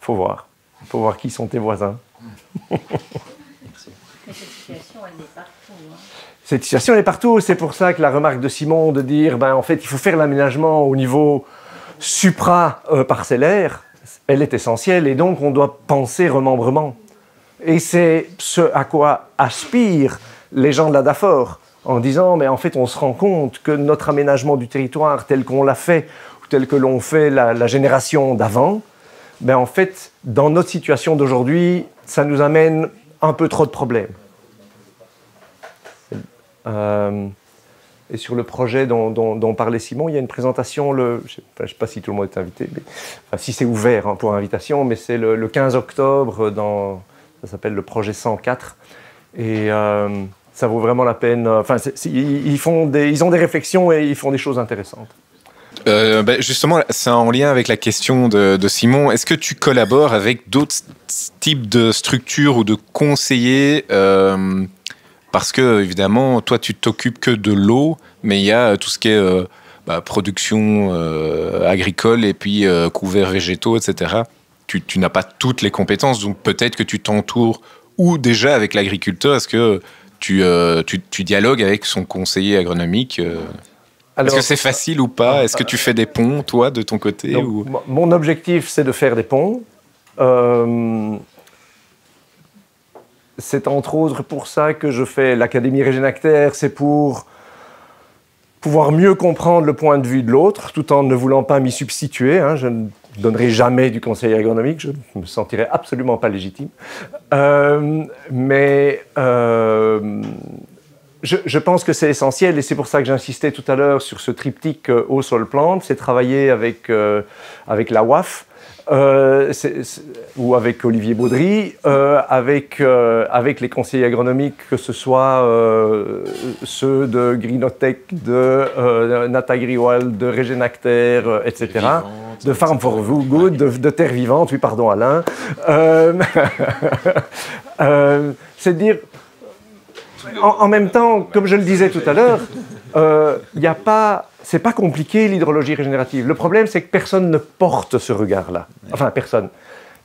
faut voir. Il faut voir qui sont tes voisins. Mais cette situation, elle est partout. Hein. Cette situation, elle est partout. C'est pour ça que la remarque de Simon de dire, en fait, il faut faire l'aménagement au niveau supra-parcellaire, elle est essentielle. Et donc, on doit penser remembrement. Et c'est ce à quoi aspirent les gens de la DAFOR, en disant, mais en fait, on se rend compte que notre aménagement du territoire, tel qu'on l'a fait, ou tel que l'on fait la génération d'avant, ben en fait, dans notre situation d'aujourd'hui, ça nous amène un peu trop de problèmes. Et sur le projet dont parlait Simon, il y a une présentation, je ne sais pas si tout le monde est invité, mais, si c'est ouvert pour invitation, mais c'est le 15 octobre, ça s'appelle le projet 104. Et ça vaut vraiment la peine. Ils ont des réflexions et ils font des choses intéressantes. Justement, c'est en lien avec la question de Simon. Est-ce que tu collabores avec d'autres types de structures ou de conseillers parce que, évidemment, toi, tu t'occupes que de l'eau, mais il y a tout ce qui est production agricole et puis couverts végétaux, etc. Tu n'as pas toutes les compétences, donc peut-être que tu t'entoures ou déjà avec l'agriculteur. Est-ce que tu dialogues avec son conseiller agronomique Alors, est-ce que c'est facile ou pas? Est-ce que tu fais des ponts, toi, de ton côté donc, ou... Mon objectif, c'est de faire des ponts. C'est entre autres pour ça que je fais l'Académie Régénactaire. C'est pour pouvoir mieux comprendre le point de vue de l'autre, tout en ne voulant pas m'y substituer. Hein. Je ne donnerai jamais du conseil agronomique, je ne me sentirais absolument pas légitime. Je pense que c'est essentiel et c'est pour ça que j'insistais tout à l'heure sur ce triptyque eau-sol-plante, c'est travailler avec la WAF ou avec Olivier Baudry, avec les conseillers agronomiques, que ce soit ceux de Greenotech, de Natagriwal, de Régénactaire, etc., de Farm for Good, de Terre Vivante, oui pardon Alain. C'est de dire... En même temps, comme je le disais tout à l'heure, c'est pas compliqué l'hydrologie régénérative. Le problème, c'est que personne ne porte ce regard-là. Enfin, personne.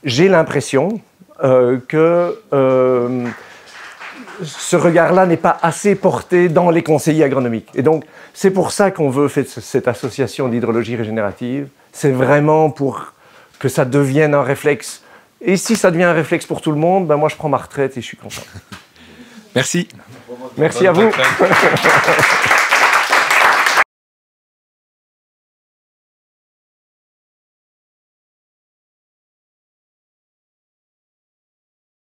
J'ai l'impression que ce regard-là n'est pas assez porté dans les conseillers agronomiques. Et donc, c'est pour ça qu'on veut faire cette association d'hydrologie régénérative. C'est vraiment pour que ça devienne un réflexe. Et si ça devient un réflexe pour tout le monde, ben moi, je prends ma retraite et je suis content. Merci. Merci à vous.